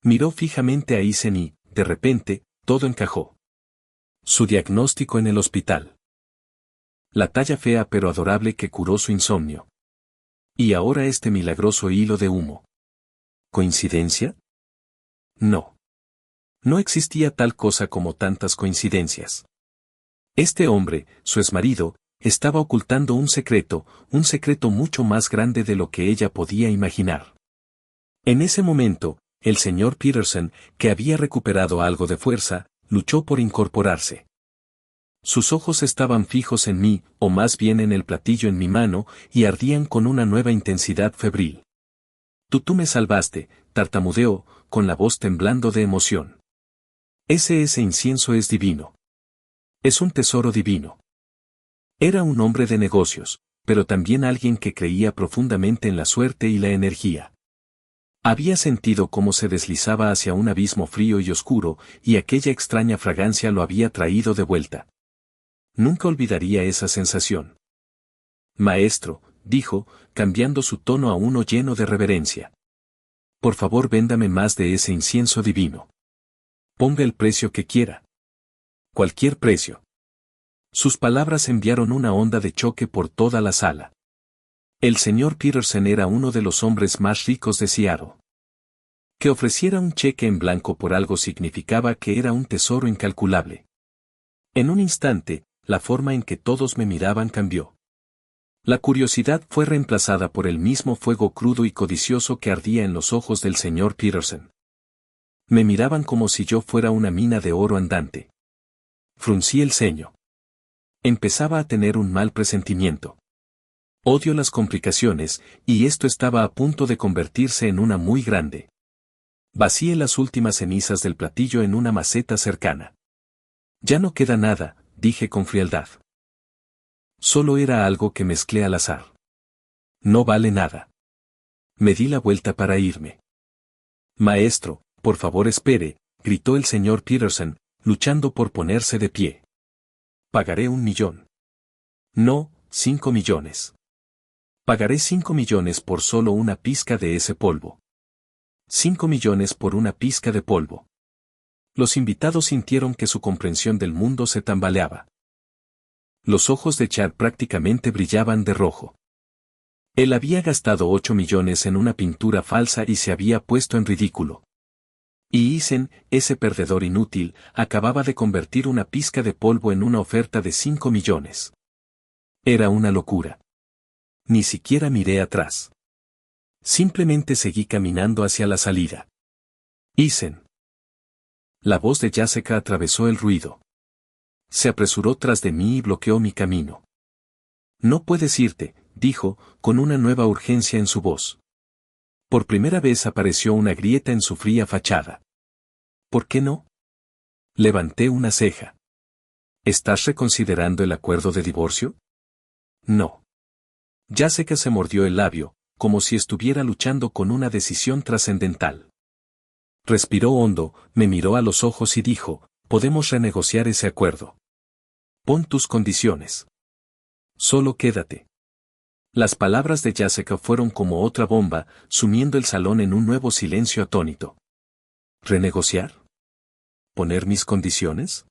Miró fijamente a Eisen y, de repente, todo encajó. Su diagnóstico en el hospital. La talla fea pero adorable que curó su insomnio. Y ahora este milagroso hilo de humo. ¿Coincidencia? No. No existía tal cosa como tantas coincidencias. Este hombre, su exmarido, estaba ocultando un secreto mucho más grande de lo que ella podía imaginar. En ese momento, el señor Peterson, que había recuperado algo de fuerza, luchó por incorporarse. Sus ojos estaban fijos en mí, o más bien en el platillo en mi mano, y ardían con una nueva intensidad febril. Tú me salvaste, tartamudeó, con la voz temblando de emoción. Ese incienso es divino. Es un tesoro divino. Era un hombre de negocios, pero también alguien que creía profundamente en la suerte y la energía. Había sentido cómo se deslizaba hacia un abismo frío y oscuro, y aquella extraña fragancia lo había traído de vuelta. Nunca olvidaría esa sensación. Maestro, dijo, cambiando su tono a uno lleno de reverencia. Por favor, véndame más de ese incienso divino. Ponga el precio que quiera. Cualquier precio. Sus palabras enviaron una onda de choque por toda la sala. El señor Peterson era uno de los hombres más ricos de Seattle. Que ofreciera un cheque en blanco por algo significaba que era un tesoro incalculable. En un instante, la forma en que todos me miraban cambió. La curiosidad fue reemplazada por el mismo fuego crudo y codicioso que ardía en los ojos del señor Peterson. Me miraban como si yo fuera una mina de oro andante. Fruncí el ceño. Empezaba a tener un mal presentimiento. Odio las complicaciones, y esto estaba a punto de convertirse en una muy grande. Vacié las últimas cenizas del platillo en una maceta cercana. Ya no queda nada, dije con frialdad. Solo era algo que mezclé al azar. No vale nada. Me di la vuelta para irme. Maestro, por favor espere, gritó el señor Peterson, luchando por ponerse de pie. Pagaré 1 millón. No, 5 millones. Pagaré 5 millones por solo una pizca de ese polvo. 5 millones por una pizca de polvo. Los invitados sintieron que su comprensión del mundo se tambaleaba. Los ojos de Chad prácticamente brillaban de rojo. Él había gastado 8 millones en una pintura falsa y se había puesto en ridículo. Y Eisen, ese perdedor inútil, acababa de convertir una pizca de polvo en una oferta de 5 millones. Era una locura. Ni siquiera miré atrás. Simplemente seguí caminando hacia la salida. Eisen. La voz de Jessica atravesó el ruido. Se apresuró tras de mí y bloqueó mi camino. No puedes irte, dijo, con una nueva urgencia en su voz. Por primera vez apareció una grieta en su fría fachada. ¿Por qué no? Levanté una ceja. ¿Estás reconsiderando el acuerdo de divorcio? No. Jessica se mordió el labio, como si estuviera luchando con una decisión trascendental. Respiró hondo, me miró a los ojos y dijo, podemos renegociar ese acuerdo. Pon tus condiciones. Solo quédate. Las palabras de Jessica fueron como otra bomba, sumiendo el salón en un nuevo silencio atónito. ¿Renegociar? ¿Poner mis condiciones?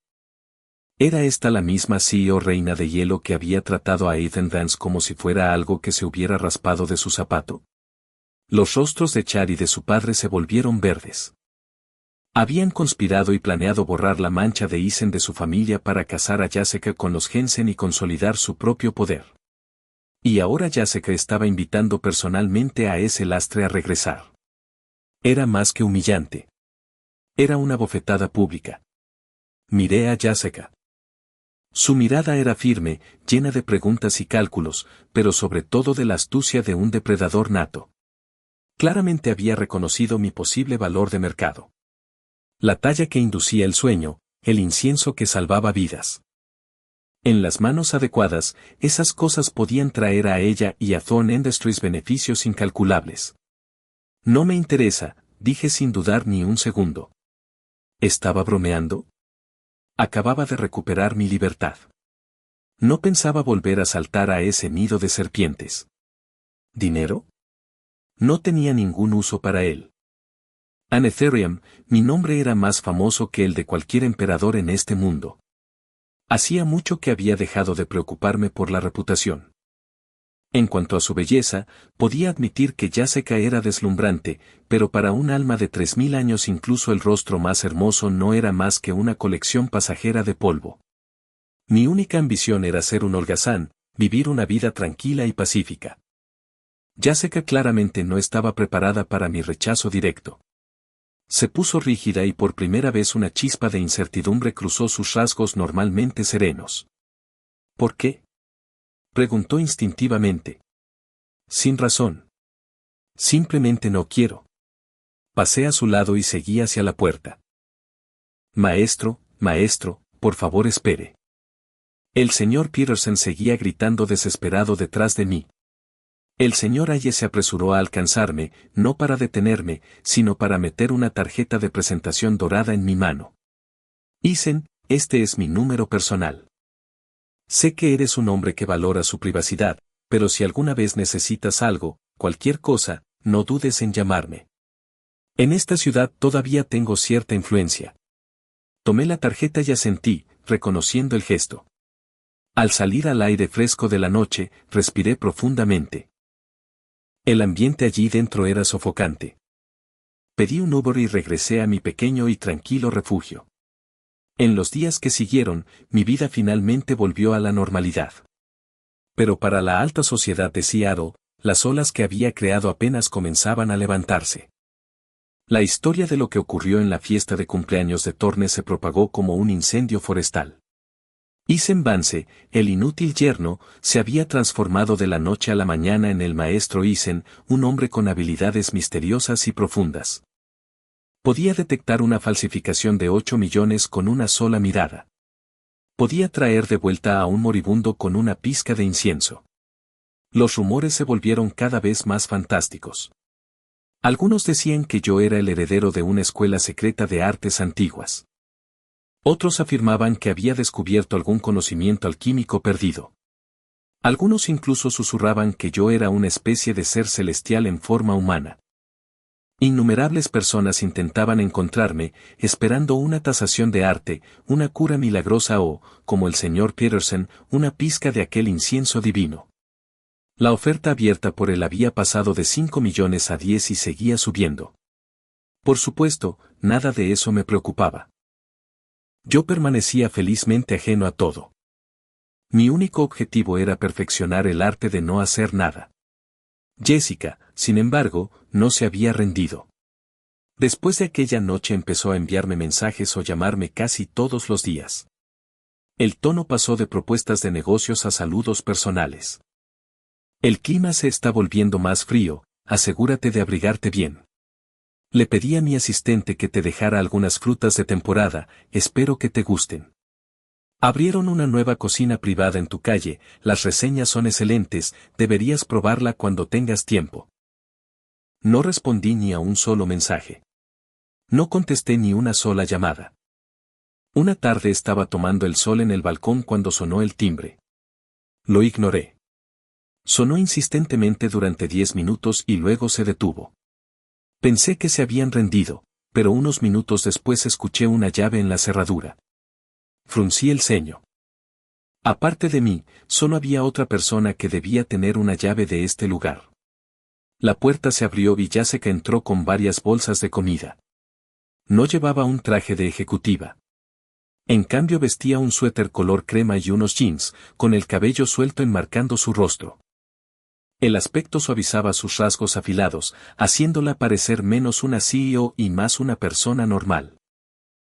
¿Era esta la misma CEO reina de hielo que había tratado a Ethan Vance como si fuera algo que se hubiera raspado de su zapato? Los rostros de Chad y de su padre se volvieron verdes. Habían conspirado y planeado borrar la mancha de Eisen de su familia para casar a Jessica con los Jensen y consolidar su propio poder. Y ahora Jessica estaba invitando personalmente a ese lastre a regresar. Era más que humillante. Era una bofetada pública. Miré a Jessica. Su mirada era firme, llena de preguntas y cálculos, pero sobre todo de la astucia de un depredador nato. Claramente había reconocido mi posible valor de mercado. La talla que inducía el sueño, el incienso que salvaba vidas. En las manos adecuadas, esas cosas podían traer a ella y a Thorne Industries beneficios incalculables. No me interesa, dije sin dudar ni un segundo. ¿Estaba bromeando? Acababa de recuperar mi libertad. No pensaba volver a saltar a ese nido de serpientes. ¿Dinero? No tenía ningún uso para él. Anetherium, mi nombre era más famoso que el de cualquier emperador en este mundo. Hacía mucho que había dejado de preocuparme por la reputación. En cuanto a su belleza, podía admitir que Jessica era deslumbrante, pero para un alma de 3000 años incluso el rostro más hermoso no era más que una colección pasajera de polvo. Mi única ambición era ser un holgazán, vivir una vida tranquila y pacífica. Jessica claramente no estaba preparada para mi rechazo directo. Se puso rígida y por primera vez una chispa de incertidumbre cruzó sus rasgos normalmente serenos. ¿Por qué?, preguntó instintivamente. Sin razón. Simplemente no quiero. Pasé a su lado y seguí hacia la puerta. Maestro, por favor espere. El señor Peterson seguía gritando desesperado detrás de mí. El señor Aye se apresuró a alcanzarme, no para detenerme, sino para meter una tarjeta de presentación dorada en mi mano. Eason, este es mi número personal. Sé que eres un hombre que valora su privacidad, pero si alguna vez necesitas algo, cualquier cosa, no dudes en llamarme. En esta ciudad todavía tengo cierta influencia. Tomé la tarjeta y asentí, reconociendo el gesto. Al salir al aire fresco de la noche, respiré profundamente. El ambiente allí dentro era sofocante. Pedí un Uber y regresé a mi pequeño y tranquilo refugio. En los días que siguieron, mi vida finalmente volvió a la normalidad. Pero para la alta sociedad de Seattle, las olas que había creado apenas comenzaban a levantarse. La historia de lo que ocurrió en la fiesta de cumpleaños de Thorne se propagó como un incendio forestal. Eason Vance, el inútil yerno, se había transformado de la noche a la mañana en el maestro Eason, un hombre con habilidades misteriosas y profundas. Podía detectar una falsificación de 8 millones con una sola mirada. Podía traer de vuelta a un moribundo con una pizca de incienso. Los rumores se volvieron cada vez más fantásticos. Algunos decían que yo era el heredero de una escuela secreta de artes antiguas. Otros afirmaban que había descubierto algún conocimiento alquímico perdido. Algunos incluso susurraban que yo era una especie de ser celestial en forma humana. Innumerables personas intentaban encontrarme, esperando una tasación de arte, una cura milagrosa o, como el señor Peterson, una pizca de aquel incienso divino. La oferta abierta por él había pasado de 5 millones a 10 y seguía subiendo. Por supuesto, nada de eso me preocupaba. Yo permanecía felizmente ajeno a todo. Mi único objetivo era perfeccionar el arte de no hacer nada. Jessica, sin embargo, no se había rendido. Después de aquella noche empezó a enviarme mensajes o llamarme casi todos los días. El tono pasó de propuestas de negocios a saludos personales. El clima se está volviendo más frío, asegúrate de abrigarte bien. Le pedí a mi asistente que te dejara algunas frutas de temporada, espero que te gusten. Abrieron una nueva cocina privada en tu calle, las reseñas son excelentes, deberías probarla cuando tengas tiempo. No respondí ni a un solo mensaje. No contesté ni una sola llamada. Una tarde estaba tomando el sol en el balcón cuando sonó el timbre. Lo ignoré. Sonó insistentemente durante 10 minutos y luego se detuvo. Pensé que se habían rendido, pero unos minutos después escuché una llave en la cerradura. Fruncí el ceño. Aparte de mí, solo había otra persona que debía tener una llave de este lugar. La puerta se abrió y Jessica entró con varias bolsas de comida. No llevaba un traje de ejecutiva. En cambio vestía un suéter color crema y unos jeans, con el cabello suelto enmarcando su rostro. El aspecto suavizaba sus rasgos afilados, haciéndola parecer menos una CEO y más una persona normal.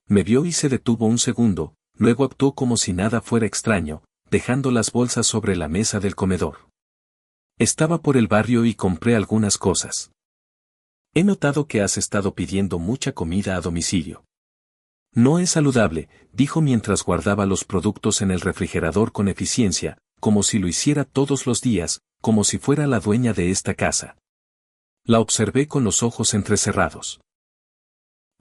Me vio y se detuvo un segundo, luego actuó como si nada fuera extraño, dejando las bolsas sobre la mesa del comedor. Estaba por el barrio y compré algunas cosas. He notado que has estado pidiendo mucha comida a domicilio. No es saludable, dijo mientras guardaba los productos en el refrigerador con eficiencia, como si lo hiciera todos los días, como si fuera la dueña de esta casa. La observé con los ojos entrecerrados.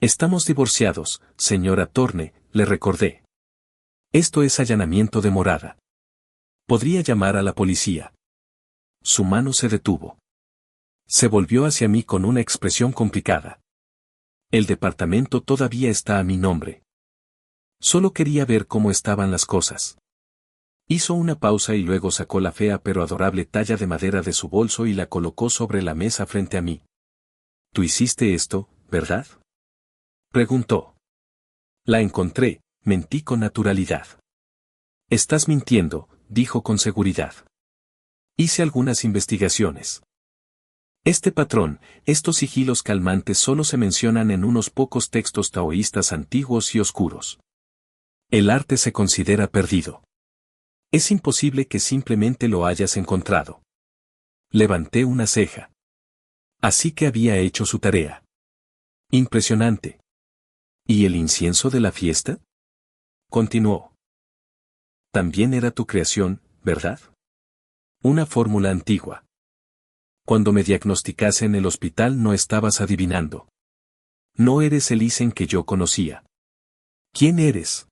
Estamos divorciados, señora Thorne, le recordé. Esto es allanamiento de morada. Podría llamar a la policía. Su mano se detuvo. Se volvió hacia mí con una expresión complicada. El departamento todavía está a mi nombre. Solo quería ver cómo estaban las cosas. Hizo una pausa y luego sacó la fea pero adorable talla de madera de su bolso y la colocó sobre la mesa frente a mí. ¿Tú hiciste esto, verdad? Preguntó. La encontré, mentí con naturalidad. Estás mintiendo, dijo con seguridad. Hice algunas investigaciones. Este patrón, estos sigilos calmantes solo se mencionan en unos pocos textos taoístas antiguos y oscuros. El arte se considera perdido. Es imposible que simplemente lo hayas encontrado. Levanté una ceja. Así que había hecho su tarea. Impresionante. ¿Y el incienso de la fiesta? Continuó. También era tu creación, ¿verdad? Una fórmula antigua. Cuando me diagnosticase en el hospital no estabas adivinando. No eres el Isen que yo conocía. ¿Quién eres?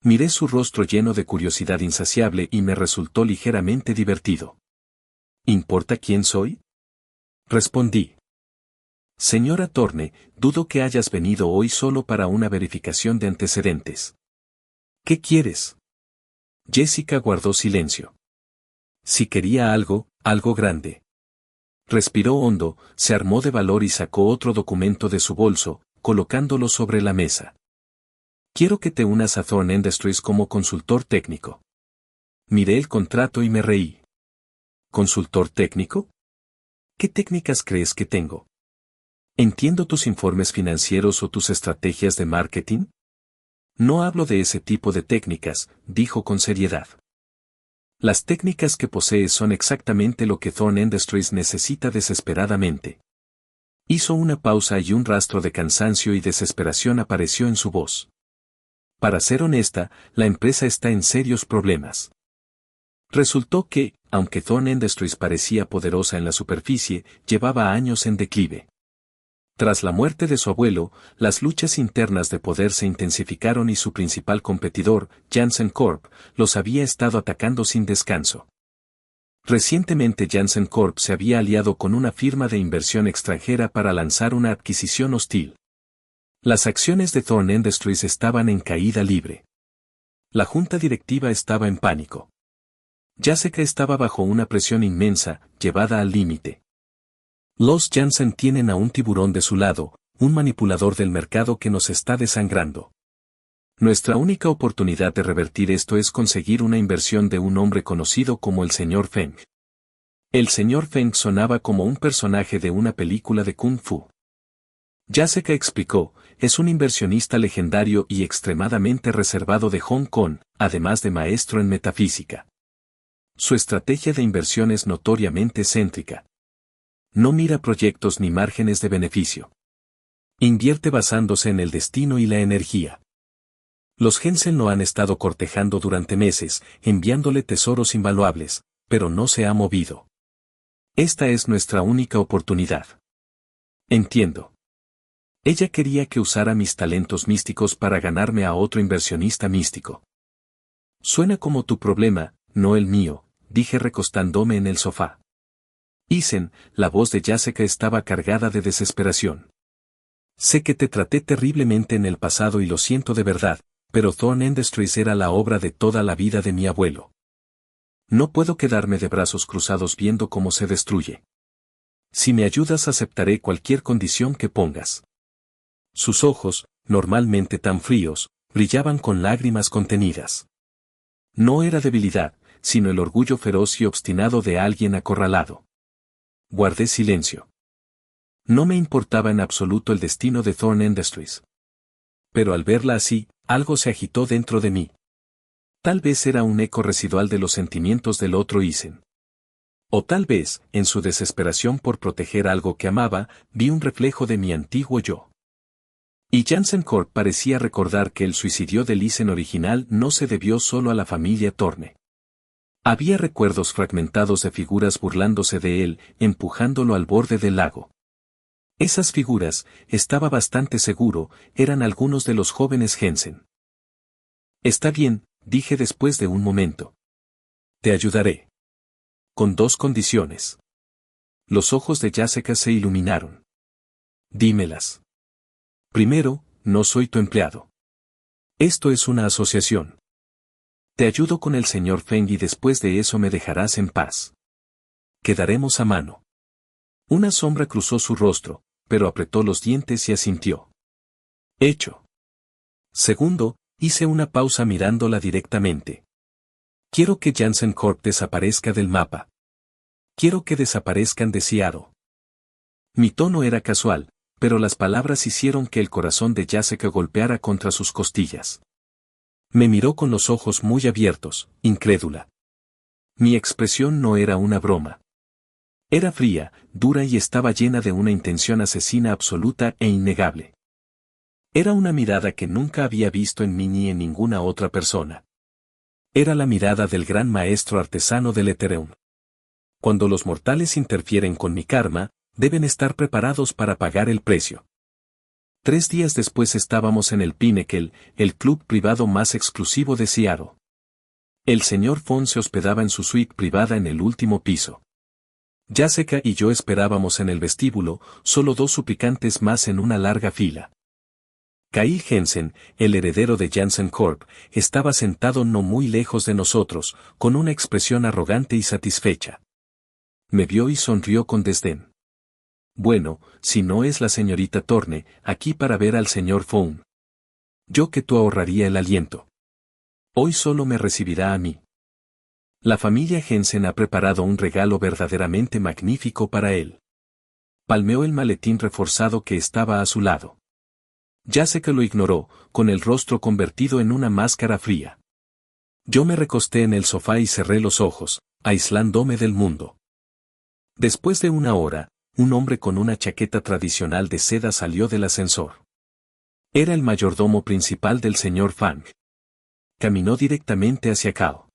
Miré su rostro lleno de curiosidad insaciable y me resultó ligeramente divertido. ¿Importa quién soy? Respondí. Señora Thorne, dudo que hayas venido hoy solo para una verificación de antecedentes. ¿Qué quieres? Jessica guardó silencio. Si quería algo, algo grande. Respiró hondo, se armó de valor y sacó otro documento de su bolso, colocándolo sobre la mesa. Quiero que te unas a Thorne Industries como consultor técnico. Miré el contrato y me reí. ¿Consultor técnico? ¿Qué técnicas crees que tengo? ¿Entiendo tus informes financieros o tus estrategias de marketing? No hablo de ese tipo de técnicas, dijo con seriedad. Las técnicas que posees son exactamente lo que Thorne Industries necesita desesperadamente. Hizo una pausa y un rastro de cansancio y desesperación apareció en su voz. Para ser honesta, la empresa está en serios problemas. Resultó que, aunque Thorne Industries parecía poderosa en la superficie, llevaba años en declive. Tras la muerte de su abuelo, las luchas internas de poder se intensificaron y su principal competidor, Janssen Corp., los había estado atacando sin descanso. Recientemente Janssen Corp. Se había aliado con una firma de inversión extranjera para lanzar una adquisición hostil. Las acciones de Thorne Industries estaban en caída libre. La junta directiva estaba en pánico. Jessica estaba bajo una presión inmensa, llevada al límite. Los Janssen tienen a un tiburón de su lado, un manipulador del mercado que nos está desangrando. Nuestra única oportunidad de revertir esto es conseguir una inversión de un hombre conocido como el Sr. Feng. El Sr. Feng sonaba como un personaje de una película de Kung Fu. Jessica explicó, es un inversionista legendario y extremadamente reservado de Hong Kong, además de maestro en metafísica. Su estrategia de inversión es notoriamente céntrica. No mira proyectos ni márgenes de beneficio. Invierte basándose en el destino y la energía. Los Jensen lo han estado cortejando durante meses, enviándole tesoros invaluables, pero no se ha movido. Esta es nuestra única oportunidad. Entiendo. Ella quería que usara mis talentos místicos para ganarme a otro inversionista místico. Suena como tu problema, no el mío, dije recostándome en el sofá. Isen, la voz de Jessica estaba cargada de desesperación. Sé que te traté terriblemente en el pasado y lo siento de verdad, pero Thorne Industries era la obra de toda la vida de mi abuelo. No puedo quedarme de brazos cruzados viendo cómo se destruye. Si me ayudas aceptaré cualquier condición que pongas. Sus ojos, normalmente tan fríos, brillaban con lágrimas contenidas. No era debilidad, sino el orgullo feroz y obstinado de alguien acorralado. Guardé silencio. No me importaba en absoluto el destino de Thorne Industries. Pero al verla así, algo se agitó dentro de mí. Tal vez era un eco residual de los sentimientos del otro Isen. O tal vez, en su desesperación por proteger algo que amaba, vi un reflejo de mi antiguo yo. Y Janssen Corp parecía recordar que el suicidio del Isen original no se debió solo a la familia Thorne. Había recuerdos fragmentados de figuras burlándose de él, empujándolo al borde del lago. Esas figuras, estaba bastante seguro, eran algunos de los jóvenes Jensen. Está bien, dije después de un momento. Te ayudaré. Con dos condiciones. Los ojos de Jessica se iluminaron. Dímelas. Primero, no soy tu empleado. Esto es una asociación. Te ayudo con el señor Feng y después de eso me dejarás en paz. Quedaremos a mano. Una sombra cruzó su rostro, pero apretó los dientes y asintió. Hecho. Segundo, hice una pausa mirándola directamente. Quiero que Janssen Corp desaparezca del mapa. Quiero que desaparezcan de Seattle. Mi tono era casual, pero las palabras hicieron que el corazón de Jessica golpeara contra sus costillas. Me miró con los ojos muy abiertos, incrédula. Mi expresión no era una broma. Era fría, dura y estaba llena de una intención asesina absoluta e innegable. Era una mirada que nunca había visto en mí ni en ninguna otra persona. Era la mirada del gran maestro artesano del Ethereum. Cuando los mortales interfieren con mi karma, deben estar preparados para pagar el precio. 3 días después estábamos en el Pinnacle, el club privado más exclusivo de Seattle. El señor Fon se hospedaba en su suite privada en el último piso. Jessica y yo esperábamos en el vestíbulo, solo 2 suplicantes más en una larga fila. Kyle Jensen, el heredero de Janssen Corp., estaba sentado no muy lejos de nosotros, con una expresión arrogante y satisfecha. Me vio y sonrió con desdén. Bueno, si no es la señorita Thorne, aquí para ver al señor Fon. Yo que tú ahorraría el aliento. Hoy solo me recibirá a mí. La familia Jensen ha preparado un regalo verdaderamente magnífico para él. Palmeó el maletín reforzado que estaba a su lado. Jessica lo ignoró, con el rostro convertido en una máscara fría. Yo me recosté en el sofá y cerré los ojos, aislándome del mundo. Después de 1 hora, un hombre con una chaqueta tradicional de seda salió del ascensor. Era el mayordomo principal del señor Fang. Caminó directamente hacia Cao.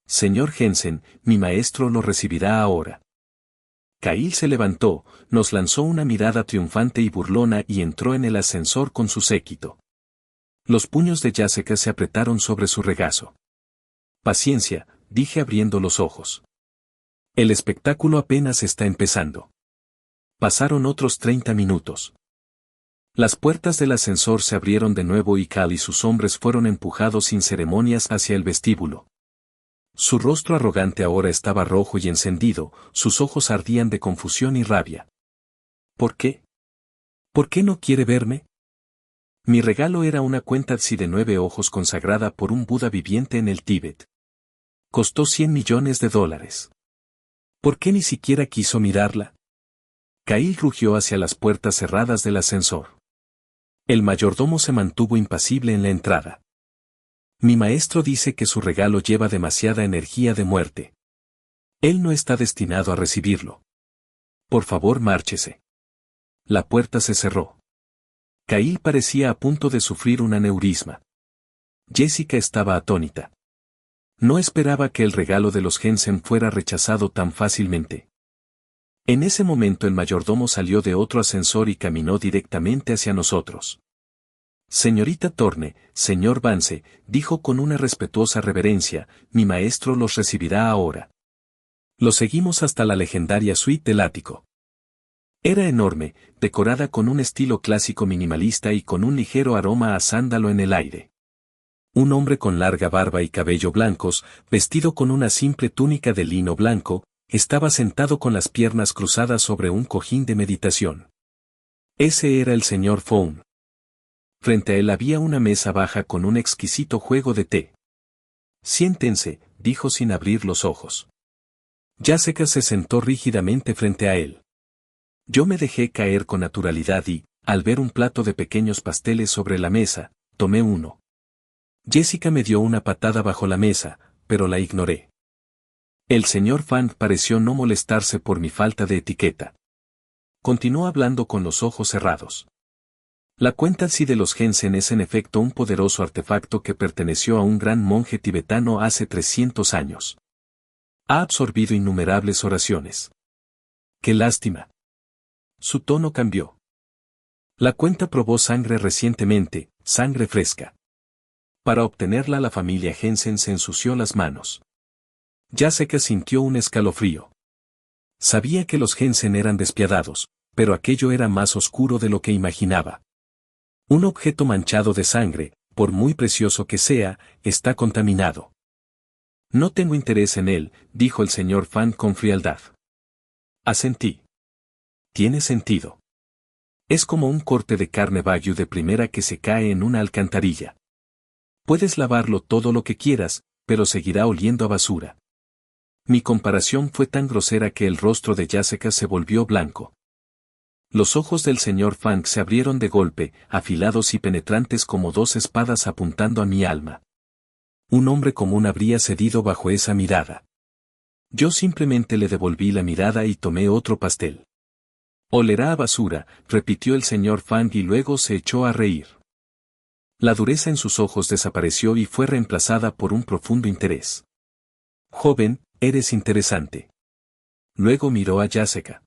Señor Jensen, mi maestro lo recibirá ahora. Kyle se levantó, nos lanzó una mirada triunfante y burlona y entró en el ascensor con su séquito. Los puños de Jessica se apretaron sobre su regazo. Paciencia, dije abriendo los ojos. El espectáculo apenas está empezando. Pasaron otros 30 minutos. Las puertas del ascensor se abrieron de nuevo y Cal y sus hombres fueron empujados sin ceremonias hacia el vestíbulo. Su rostro arrogante ahora estaba rojo y encendido, sus ojos ardían de confusión y rabia. ¿Por qué? ¿Por qué no quiere verme? Mi regalo era una cuenta Etsy de 9 ojos consagrada por un Buda viviente en el Tíbet. Costó $100 millones. ¿Por qué ni siquiera quiso mirarla? Kyle rugió hacia las puertas cerradas del ascensor. El mayordomo se mantuvo impasible en la entrada. Mi maestro dice que su regalo lleva demasiada energía de muerte. Él no está destinado a recibirlo. Por favor, márchese. La puerta se cerró. Kyle parecía a punto de sufrir un aneurisma. Jessica estaba atónita. No esperaba que el regalo de los Jensen fuera rechazado tan fácilmente. En ese momento el mayordomo salió de otro ascensor y caminó directamente hacia nosotros. Señorita Thorne, señor Vance, dijo con una respetuosa reverencia, mi maestro los recibirá ahora. Lo seguimos hasta la legendaria suite del ático. Era enorme, decorada con un estilo clásico minimalista y con un ligero aroma a sándalo en el aire. Un hombre con larga barba y cabello blancos, vestido con una simple túnica de lino blanco, estaba sentado con las piernas cruzadas sobre un cojín de meditación. Ese era el señor Fon. Frente a él había una mesa baja con un exquisito juego de té. Siéntense, dijo sin abrir los ojos. Jessica se sentó rígidamente frente a él. Yo me dejé caer con naturalidad y, al ver un plato de pequeños pasteles sobre la mesa, tomé uno. Jessica me dio una patada bajo la mesa, pero la ignoré. El señor Fang pareció no molestarse por mi falta de etiqueta. Continuó hablando con los ojos cerrados. La cuenta Etsy de los Jensen es en efecto un poderoso artefacto que perteneció a un gran monje tibetano hace 300 años. Ha absorbido innumerables oraciones. ¡Qué lástima! Su tono cambió. La cuenta probó sangre recientemente, sangre fresca. Para obtenerla la familia Jensen se ensució las manos. Jessica sintió un escalofrío. Sabía que los Jensen eran despiadados, pero aquello era más oscuro de lo que imaginaba. Un objeto manchado de sangre, por muy precioso que sea, está contaminado. No tengo interés en él, dijo el señor Fang con frialdad. Asentí. Tiene sentido. Es como un corte de carne wagyu de primera que se cae en una alcantarilla. Puedes lavarlo todo lo que quieras, pero seguirá oliendo a basura. Mi comparación fue tan grosera que el rostro de Jessica se volvió blanco. Los ojos del señor Fang se abrieron de golpe, afilados y penetrantes como dos espadas apuntando a mi alma. Un hombre común habría cedido bajo esa mirada. Yo simplemente le devolví la mirada y tomé otro pastel. Olerá a basura, repitió el señor Fang y luego se echó a reír. La dureza en sus ojos desapareció y fue reemplazada por un profundo interés. Joven, eres interesante. Luego miró a Jessica.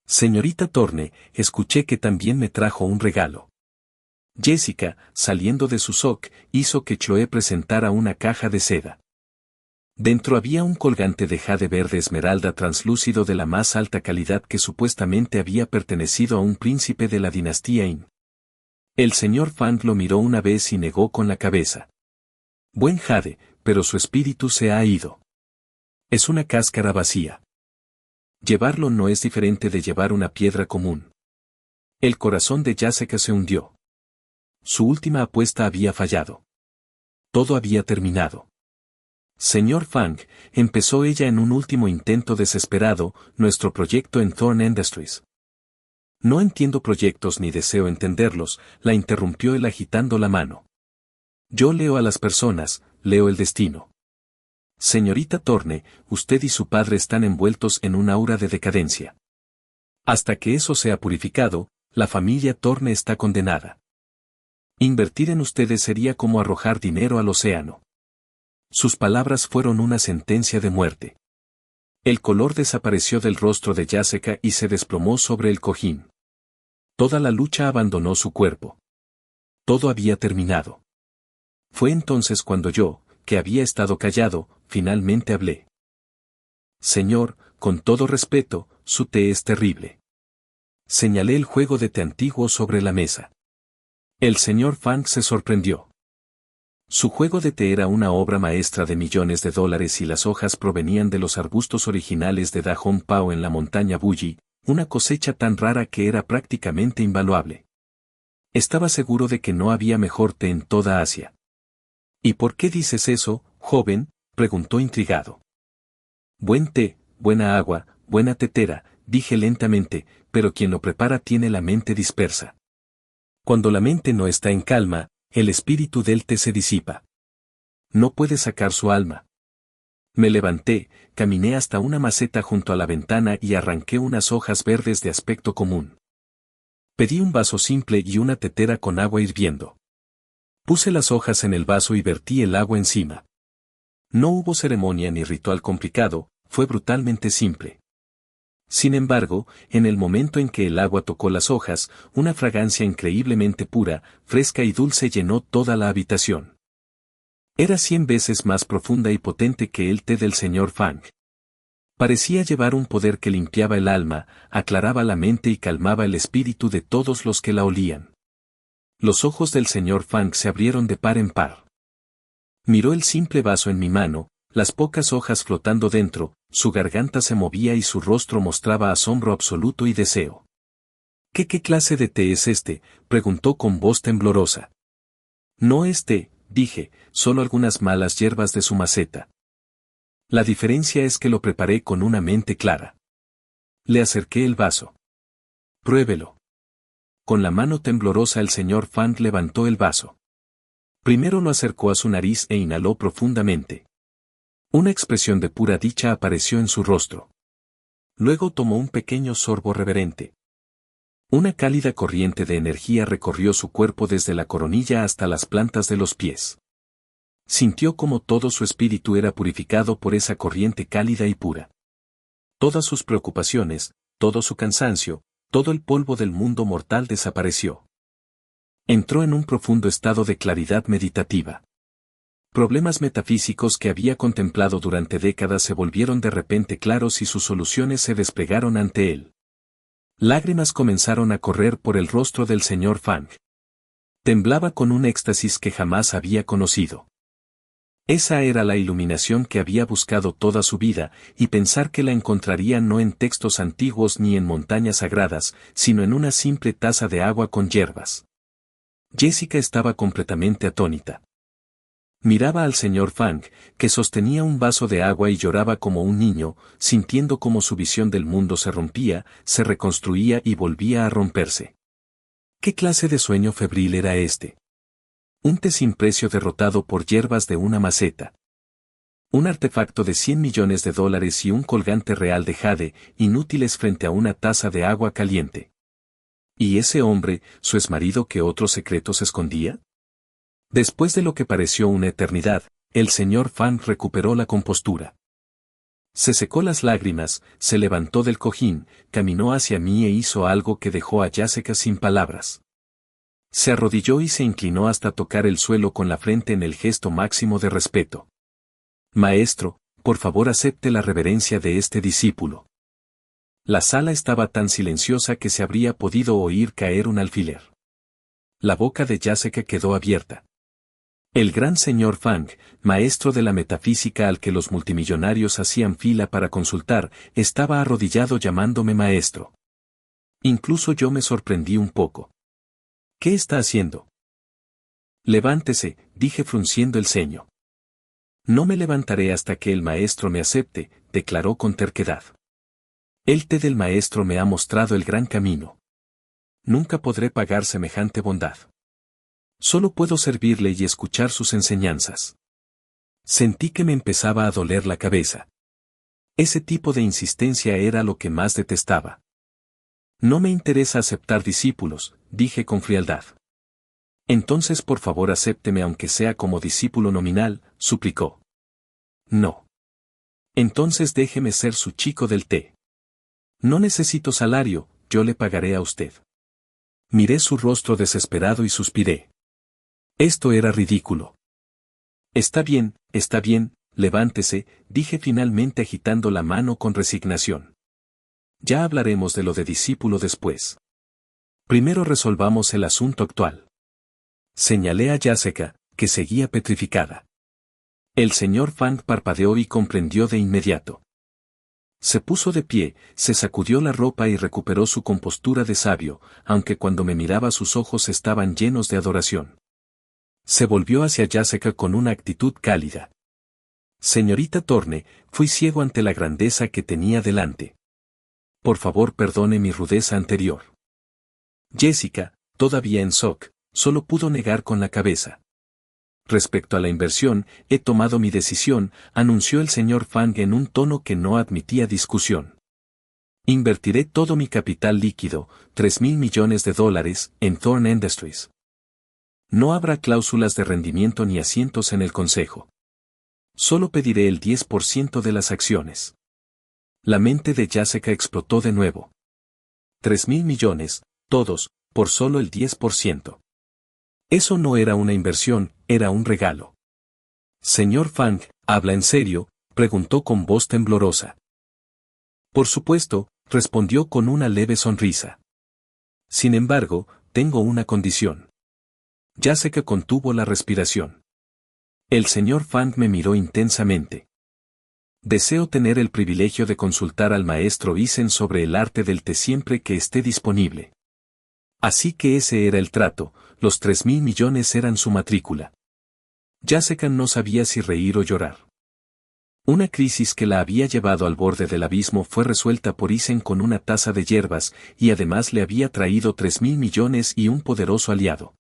Señorita Thorne, escuché que también me trajo un regalo. Jessica, saliendo de su SOC, hizo que Chloe presentara una caja de seda. Dentro había un colgante de jade verde esmeralda translúcido de la más alta calidad que supuestamente había pertenecido a un príncipe de la dinastía Yin. El señor Fang lo miró una vez y negó con la cabeza. Buen jade, pero su espíritu se ha ido. Es una cáscara vacía. Llevarlo no es diferente de llevar una piedra común. El corazón de Jessica se hundió. Su última apuesta había fallado. Todo había terminado. Señor Fang, empezó ella en un último intento desesperado, nuestro proyecto en Thorne Industries. No entiendo proyectos ni deseo entenderlos, la interrumpió él agitando la mano. Yo leo a las personas, leo el destino. Señorita Thorne, usted y su padre están envueltos en un aura de decadencia. Hasta que eso sea purificado, la familia Thorne está condenada. Invertir en ustedes sería como arrojar dinero al océano. Sus palabras fueron una sentencia de muerte. El color desapareció del rostro de Jessica y se desplomó sobre el cojín. Toda la lucha abandonó su cuerpo. Todo había terminado. Fue entonces cuando yo, que había estado callado, finalmente hablé. Señor, con todo respeto, su té es terrible. Señalé el juego de té antiguo sobre la mesa. El señor Fang se sorprendió. Su juego de té era una obra maestra de millones de dólares y las hojas provenían de los arbustos originales de Da Hong Pao en la montaña Bulli, una cosecha tan rara que era prácticamente invaluable. Estaba seguro de que no había mejor té en toda Asia. ¿Y por qué dices eso, joven?, preguntó intrigado. Buen té, buena agua, buena tetera, dije lentamente, pero quien lo prepara tiene la mente dispersa. Cuando la mente no está en calma, el espíritu del té se disipa. No puede sacar su alma. Me levanté, caminé hasta una maceta junto a la ventana y arranqué unas hojas verdes de aspecto común. Pedí un vaso simple y una tetera con agua hirviendo. Puse las hojas en el vaso y vertí el agua encima. No hubo ceremonia ni ritual complicado, fue brutalmente simple. Sin embargo, en el momento en que el agua tocó las hojas, una fragancia increíblemente pura, fresca y dulce llenó toda la habitación. Era 100 veces más profunda y potente que el té del señor Fang. Parecía llevar un poder que limpiaba el alma, aclaraba la mente y calmaba el espíritu de todos los que la olían. Los ojos del señor Fang se abrieron de par en par. Miró el simple vaso en mi mano, las pocas hojas flotando dentro, su garganta se movía y su rostro mostraba asombro absoluto y deseo. ¿Qué clase de té es este?, preguntó con voz temblorosa. No es té, dije, solo algunas malas hierbas de su maceta. La diferencia es que lo preparé con una mente clara. Le acerqué el vaso. Pruébelo. Con la mano temblorosa el señor Fang levantó el vaso. Primero lo acercó a su nariz e inhaló profundamente. Una expresión de pura dicha apareció en su rostro. Luego tomó un pequeño sorbo reverente. Una cálida corriente de energía recorrió su cuerpo desde la coronilla hasta las plantas de los pies. Sintió como todo su espíritu era purificado por esa corriente cálida y pura. Todas sus preocupaciones, todo su cansancio, todo el polvo del mundo mortal desapareció. Entró en un profundo estado de claridad meditativa. Problemas metafísicos que había contemplado durante décadas se volvieron de repente claros y sus soluciones se desplegaron ante él. Lágrimas comenzaron a correr por el rostro del señor Fang. Temblaba con un éxtasis que jamás había conocido. Esa era la iluminación que había buscado toda su vida, y pensar que la encontraría no en textos antiguos ni en montañas sagradas, sino en una simple taza de agua con hierbas. Jessica estaba completamente atónita. Miraba al señor Fang, que sostenía un vaso de agua y lloraba como un niño, sintiendo cómo su visión del mundo se rompía, se reconstruía y volvía a romperse. ¿Qué clase de sueño febril era este? Un té sin precio derrotado por hierbas de una maceta. Un artefacto de $100 millones y un colgante real de jade, inútiles frente a una taza de agua caliente. ¿Y ese hombre, su exmarido, qué otros secretos escondía? Después de lo que pareció una eternidad, el señor Fang recuperó la compostura. Se secó las lágrimas, se levantó del cojín, caminó hacia mí e hizo algo que dejó a Jessica sin palabras. Se arrodilló y se inclinó hasta tocar el suelo con la frente en el gesto máximo de respeto. Maestro, por favor acepte la reverencia de este discípulo. La sala estaba tan silenciosa que se habría podido oír caer un alfiler. La boca de Jessica quedó abierta. El gran señor Fang, maestro de la metafísica al que los multimillonarios hacían fila para consultar, estaba arrodillado llamándome maestro. Incluso yo me sorprendí un poco. ¿Qué está haciendo? Levántese, dije frunciendo el ceño. No me levantaré hasta que el maestro me acepte, declaró con terquedad. El té del maestro me ha mostrado el gran camino. Nunca podré pagar semejante bondad. Solo puedo servirle y escuchar sus enseñanzas. Sentí que me empezaba a doler la cabeza. Ese tipo de insistencia era lo que más detestaba. No me interesa aceptar discípulos, dije con frialdad. Entonces por favor acépteme aunque sea como discípulo nominal, suplicó. No. Entonces déjeme ser su chico del té. No necesito salario, yo le pagaré a usted. Miré su rostro desesperado y suspiré. Esto era ridículo. Está bien, levántese, dije finalmente agitando la mano con resignación. Ya hablaremos de lo de discípulo después. Primero resolvamos el asunto actual. Señalé a Jessica, que seguía petrificada. El señor Fang parpadeó y comprendió de inmediato. Se puso de pie, se sacudió la ropa y recuperó su compostura de sabio, aunque cuando me miraba sus ojos estaban llenos de adoración. Se volvió hacia Jessica con una actitud cálida. Señorita Thorne, fui ciego ante la grandeza que tenía delante. Por favor perdone mi rudeza anterior. Jessica, todavía en shock, solo pudo negar con la cabeza. Respecto a la inversión, he tomado mi decisión, anunció el señor Fang en un tono que no admitía discusión. Invertiré todo mi capital líquido, $3.000 millones, en Thorne Industries. No habrá cláusulas de rendimiento ni asientos en el consejo. Solo pediré el 10% de las acciones. La mente de Jessica explotó de nuevo. 3.000 millones, todos, por solo el 10%. Eso no era una inversión, era un regalo. Señor Fang, ¿habla en serio?, preguntó con voz temblorosa. Por supuesto, respondió con una leve sonrisa. Sin embargo, tengo una condición. Jessica contuvo la respiración. El señor Fang me miró intensamente. Deseo tener el privilegio de consultar al maestro Isen sobre el arte del té siempre que esté disponible. Así que ese era el trato, los 3.000 millones eran su matrícula. Jessica no sabía si reír o llorar. Una crisis que la había llevado al borde del abismo fue resuelta por Isen con una taza de hierbas, y además le había traído 3.000 millones y un poderoso aliado.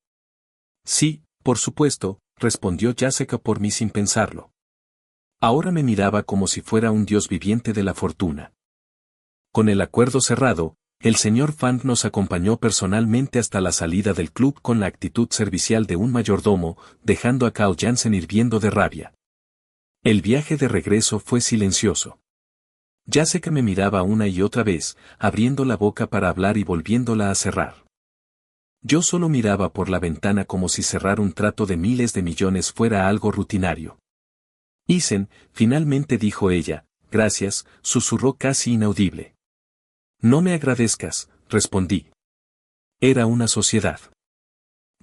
Sí, por supuesto, respondió Jessica por mí sin pensarlo. Ahora me miraba como si fuera un dios viviente de la fortuna. Con el acuerdo cerrado, el señor Fang nos acompañó personalmente hasta la salida del club con la actitud servicial de un mayordomo, dejando a Carl Jansen hirviendo de rabia. El viaje de regreso fue silencioso. Jessica me miraba una y otra vez, abriendo la boca para hablar y volviéndola a cerrar. Yo solo miraba por la ventana como si cerrar un trato de miles de millones fuera algo rutinario. Isen, finalmente dijo ella, gracias, susurró casi inaudible. No me agradezcas, respondí. Era una sociedad.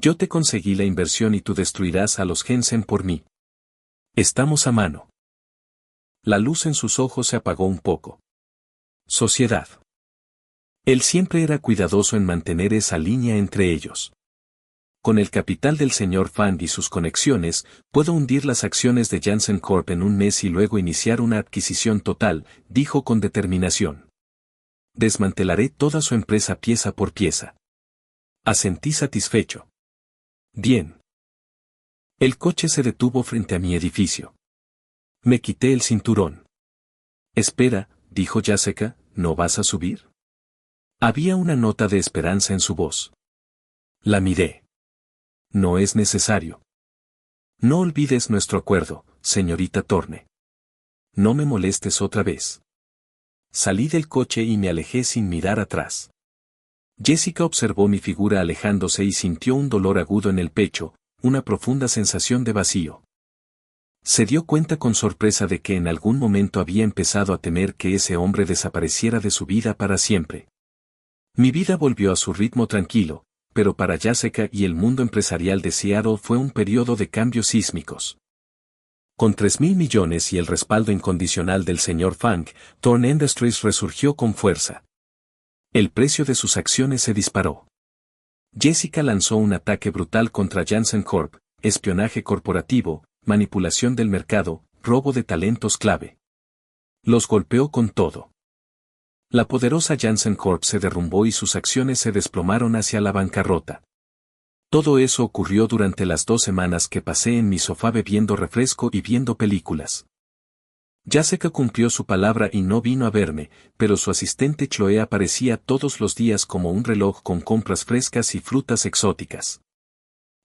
Yo te conseguí la inversión y tú destruirás a los Jensen por mí. Estamos a mano. La luz en sus ojos se apagó un poco. Sociedad. Él siempre era cuidadoso en mantener esa línea entre ellos. Con el capital del señor Fang y sus conexiones, puedo hundir las acciones de Janssen Corp en un mes y luego iniciar una adquisición total, dijo con determinación. Desmantelaré toda su empresa pieza por pieza. Asentí satisfecho. Bien. El coche se detuvo frente a mi edificio. Me quité el cinturón. Espera, dijo Jessica, ¿no vas a subir? Había una nota de esperanza en su voz. La miré. No es necesario. No olvides nuestro acuerdo, señorita Thorne. No me molestes otra vez. Salí del coche y me alejé sin mirar atrás. Jessica observó mi figura alejándose y sintió un dolor agudo en el pecho, una profunda sensación de vacío. Se dio cuenta con sorpresa de que en algún momento había empezado a temer que ese hombre desapareciera de su vida para siempre. Mi vida volvió a su ritmo tranquilo, pero para Jessica y el mundo empresarial de Seattle fue un periodo de cambios sísmicos. Con 3.000 millones y el respaldo incondicional del señor Fang, Thorne Industries resurgió con fuerza. El precio de sus acciones se disparó. Jessica lanzó un ataque brutal contra Janssen Corp, espionaje corporativo, manipulación del mercado, robo de talentos clave. Los golpeó con todo. La poderosa Janssen Corp se derrumbó y sus acciones se desplomaron hacia la bancarrota. Todo eso ocurrió durante las 2 semanas que pasé en mi sofá bebiendo refresco y viendo películas. Jessica cumplió su palabra y no vino a verme, pero su asistente Chloe aparecía todos los días como un reloj con compras frescas y frutas exóticas.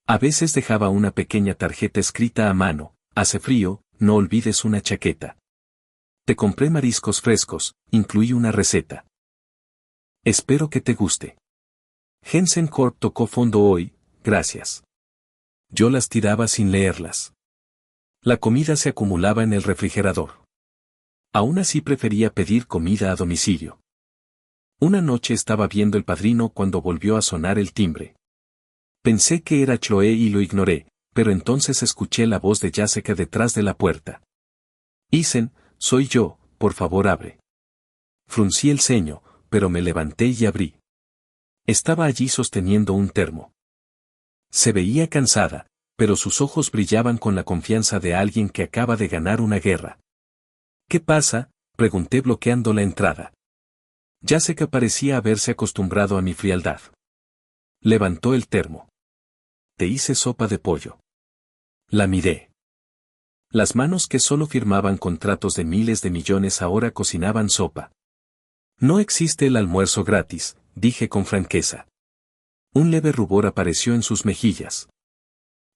A veces dejaba una pequeña tarjeta escrita a mano: hace frío, no olvides una chaqueta. Te compré mariscos frescos, incluí una receta. Espero que te guste. Jensen Corp tocó fondo hoy, gracias. Yo las tiraba sin leerlas. La comida se acumulaba en el refrigerador. Aún así prefería pedir comida a domicilio. Una noche estaba viendo El Padrino cuando volvió a sonar el timbre. Pensé que era Chloe y lo ignoré, pero entonces escuché la voz de Jessica detrás de la puerta. Isen, soy yo, por favor abre. Fruncí el ceño, pero me levanté y abrí. Estaba allí sosteniendo un termo. Se veía cansada, pero sus ojos brillaban con la confianza de alguien que acaba de ganar una guerra. ¿Qué pasa?, pregunté bloqueando la entrada. Jessica parecía haberse acostumbrado a mi frialdad. Levantó el termo. Te hice sopa de pollo. La miré. Las manos que solo firmaban contratos de miles de millones ahora cocinaban sopa. No existe el almuerzo gratis, dije con franqueza. Un leve rubor apareció en sus mejillas.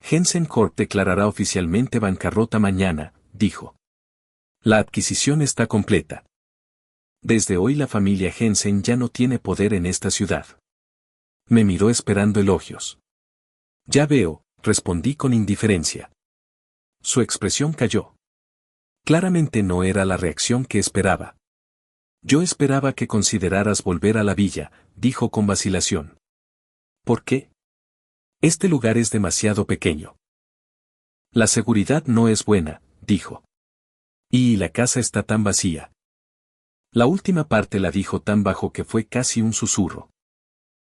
Jensen Corp declarará oficialmente bancarrota mañana, dijo. La adquisición está completa. Desde hoy la familia Jensen ya no tiene poder en esta ciudad. Me miró esperando elogios. Ya veo, respondí con indiferencia. Su expresión cayó. Claramente no era la reacción que esperaba. Yo esperaba que consideraras volver a la villa, dijo con vacilación. ¿Por qué? Este lugar es demasiado pequeño. La seguridad no es buena, dijo. Y la casa está tan vacía. La última parte la dijo tan bajo que fue casi un susurro.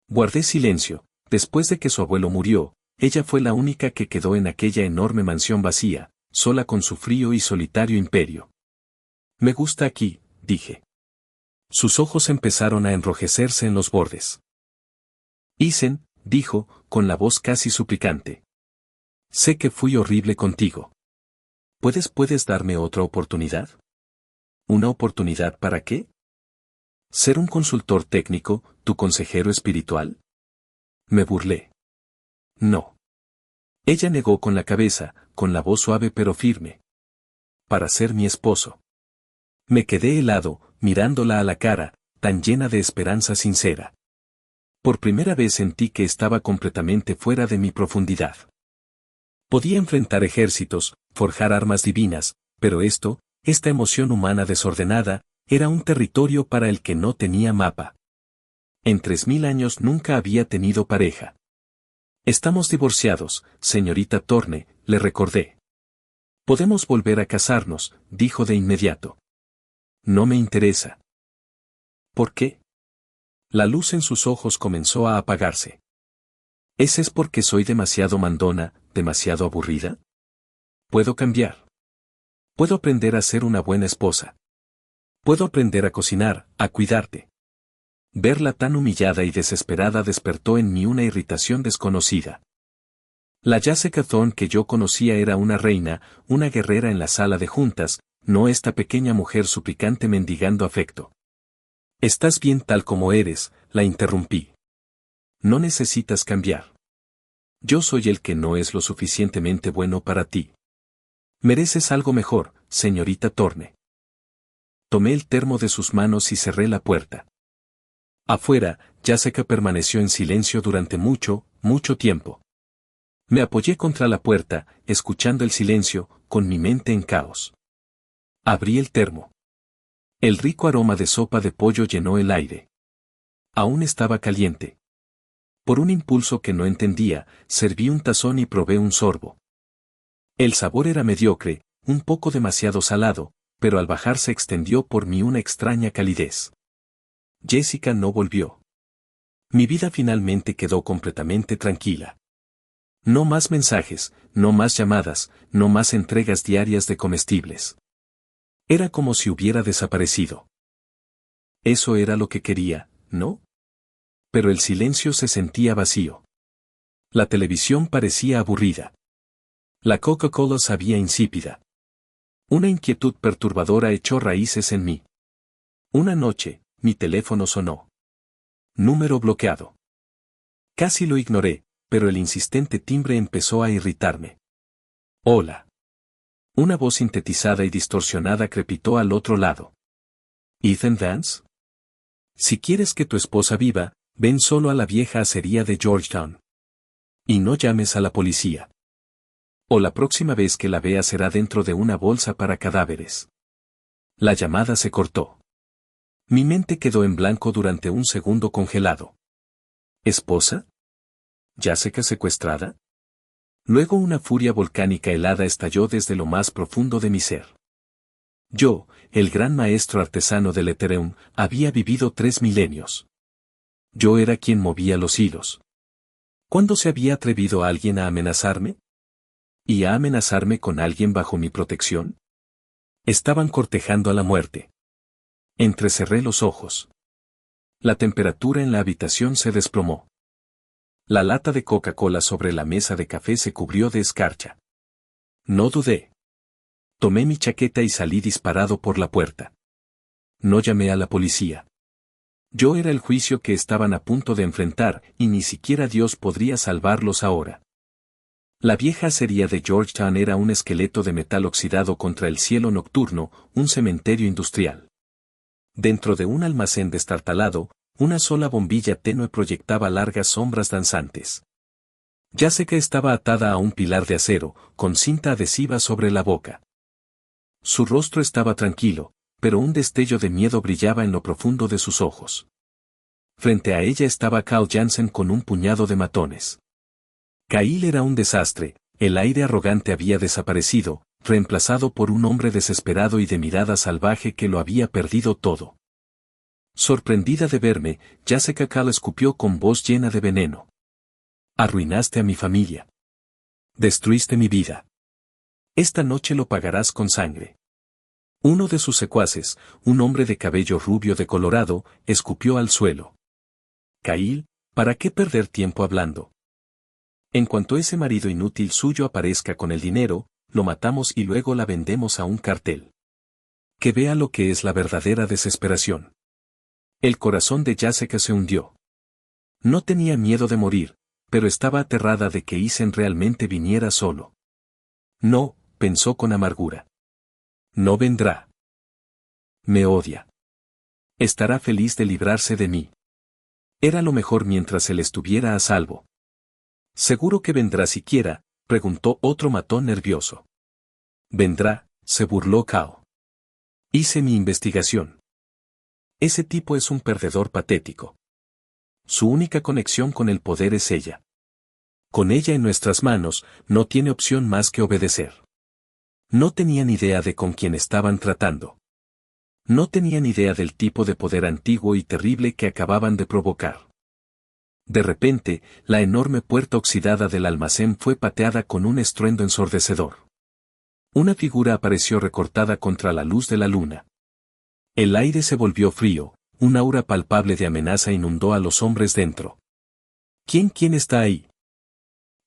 Guardé silencio. Después de que su abuelo murió, ella fue la única que quedó en aquella enorme mansión vacía, sola con su frío y solitario imperio. Me gusta aquí, dije. Sus ojos empezaron a enrojecerse en los bordes. Isen, dijo, con la voz casi suplicante. Sé que fui horrible contigo. ¿Puedes darme otra oportunidad? ¿Una oportunidad para qué? ¿Ser un consultor técnico, tu consejero espiritual? Me burlé. No. Ella negó con la cabeza, con la voz suave pero firme. Para ser mi esposo. Me quedé helado, mirándola a la cara, tan llena de esperanza sincera. Por primera vez sentí que estaba completamente fuera de mi profundidad. Podía enfrentar ejércitos, forjar armas divinas, pero esta emoción humana desordenada, era un territorio para el que no tenía mapa. En 3.000 años nunca había tenido pareja. Estamos divorciados, señorita Thorne, le recordé. Podemos volver a casarnos, dijo de inmediato. No me interesa. ¿Por qué? La luz en sus ojos comenzó a apagarse. ¿Es porque soy demasiado mandona, demasiado aburrida? Puedo cambiar. Puedo aprender a ser una buena esposa. Puedo aprender a cocinar, a cuidarte. Verla tan humillada y desesperada despertó en mí una irritación desconocida. La Jessica Thorne que yo conocía era una reina, una guerrera en la sala de juntas, no esta pequeña mujer suplicante mendigando afecto. Estás bien tal como eres, la interrumpí. No necesitas cambiar. Yo soy el que no es lo suficientemente bueno para ti. Mereces algo mejor, señorita Thorne. Tomé el termo de sus manos y cerré la puerta. Afuera, Jessica permaneció en silencio durante mucho, mucho tiempo. Me apoyé contra la puerta, escuchando el silencio, con mi mente en caos. Abrí el termo. El rico aroma de sopa de pollo llenó el aire. Aún estaba caliente. Por un impulso que no entendía, serví un tazón y probé un sorbo. El sabor era mediocre, un poco demasiado salado, pero al bajar se extendió por mí una extraña calidez. Jessica no volvió. Mi vida finalmente quedó completamente tranquila. No más mensajes, no más llamadas, no más entregas diarias de comestibles. Era como si hubiera desaparecido. Eso era lo que quería, ¿no? Pero el silencio se sentía vacío. La televisión parecía aburrida. La Coca-Cola sabía insípida. Una inquietud perturbadora echó raíces en mí. Una noche, mi teléfono sonó. Número bloqueado. Casi lo ignoré, pero el insistente timbre empezó a irritarme. Hola. Una voz sintetizada y distorsionada crepitó al otro lado. ¿Ethan Vance? Si quieres que tu esposa viva, ven solo a la vieja acería de Georgetown. Y no llames a la policía. O la próxima vez que la veas será dentro de una bolsa para cadáveres. La llamada se cortó. Mi mente quedó en blanco durante un segundo congelado. ¿Esposa? ¿Jessica secuestrada? Luego una furia volcánica helada estalló desde lo más profundo de mi ser. Yo, el gran maestro artesano del Ethereum, había vivido 3 milenios. Yo era quien movía los hilos. ¿Cuándo se había atrevido alguien a amenazarme? ¿Y a amenazarme con alguien bajo mi protección? Estaban cortejando a la muerte. Entrecerré los ojos. La temperatura en la habitación se desplomó. La lata de Coca-Cola sobre la mesa de café se cubrió de escarcha. No dudé. Tomé mi chaqueta y salí disparado por la puerta. No llamé a la policía. Yo era el juicio que estaban a punto de enfrentar, y ni siquiera Dios podría salvarlos ahora. La vieja acería de Georgetown era un esqueleto de metal oxidado contra el cielo nocturno, un cementerio industrial. Dentro de un almacén destartalado, una sola bombilla tenue proyectaba largas sombras danzantes. Jessica estaba atada a un pilar de acero, con cinta adhesiva sobre la boca. Su rostro estaba tranquilo, pero un destello de miedo brillaba en lo profundo de sus ojos. Frente a ella estaba Carl Jansen con un puñado de matones. Kyle era un desastre, el aire arrogante había desaparecido, reemplazado por un hombre desesperado y de mirada salvaje que lo había perdido todo. Sorprendida de verme, Jessica Kyle escupió con voz llena de veneno. Arruinaste a mi familia. Destruiste mi vida. Esta noche lo pagarás con sangre. Uno de sus secuaces, un hombre de cabello rubio de Colorado, escupió al suelo. Kyle, ¿para qué perder tiempo hablando? En cuanto ese marido inútil suyo aparezca con el dinero, lo matamos y luego la vendemos a un cartel. Que vea lo que es la verdadera desesperación. El corazón de Jessica se hundió. No tenía miedo de morir, pero estaba aterrada de que Ethan realmente viniera solo. No, pensó con amargura. No vendrá. Me odia. Estará feliz de librarse de mí. Era lo mejor mientras él estuviera a salvo. ¿Seguro que vendrá siquiera?, preguntó otro matón nervioso. Vendrá, se burló Cao. Hice mi investigación. Ese tipo es un perdedor patético. Su única conexión con el poder es ella. Con ella en nuestras manos, no tiene opción más que obedecer. No tenían idea de con quién estaban tratando. No tenían idea del tipo de poder antiguo y terrible que acababan de provocar. De repente, la enorme puerta oxidada del almacén fue pateada con un estruendo ensordecedor. Una figura apareció recortada contra la luz de la luna. El aire se volvió frío, un aura palpable de amenaza inundó a los hombres dentro. ¿Quién está ahí?,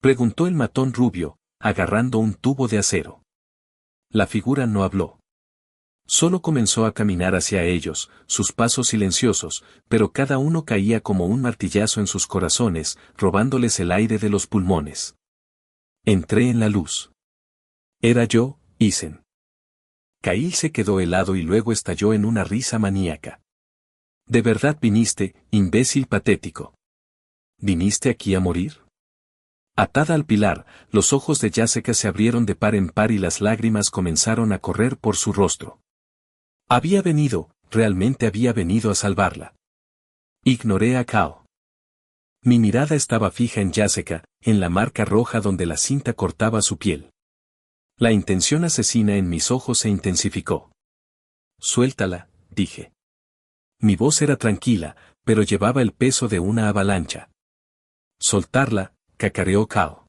preguntó el matón rubio, agarrando un tubo de acero. La figura no habló. Solo comenzó a caminar hacia ellos, sus pasos silenciosos, pero cada uno caía como un martillazo en sus corazones, robándoles el aire de los pulmones. Entré en la luz. Era yo, Isen. Cail se quedó helado y luego estalló en una risa maníaca. ¿De verdad viniste, imbécil patético? ¿Viniste aquí a morir? Atada al pilar, los ojos de Jessica se abrieron de par en par y las lágrimas comenzaron a correr por su rostro. Realmente había venido a salvarla. Ignoré a Kao. Mi mirada estaba fija en Jessica, en la marca roja donde la cinta cortaba su piel. La intención asesina en mis ojos se intensificó. Suéltala, dije. Mi voz era tranquila, pero llevaba el peso de una avalancha. Soltarla, cacareó Kao.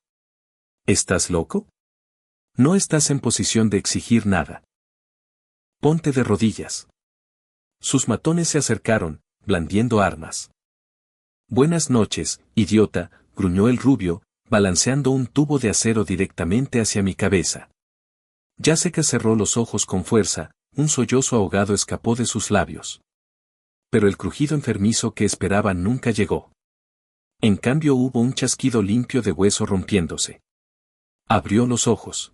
¿Estás loco? No estás en posición de exigir nada. Ponte de rodillas. Sus matones se acercaron, blandiendo armas. Buenas noches, idiota, gruñó el rubio, balanceando un tubo de acero directamente hacia mi cabeza. Jessica cerró los ojos con fuerza, un sollozo ahogado escapó de sus labios. Pero el crujido enfermizo que esperaba nunca llegó. En cambio hubo un chasquido limpio de hueso rompiéndose. Abrió los ojos.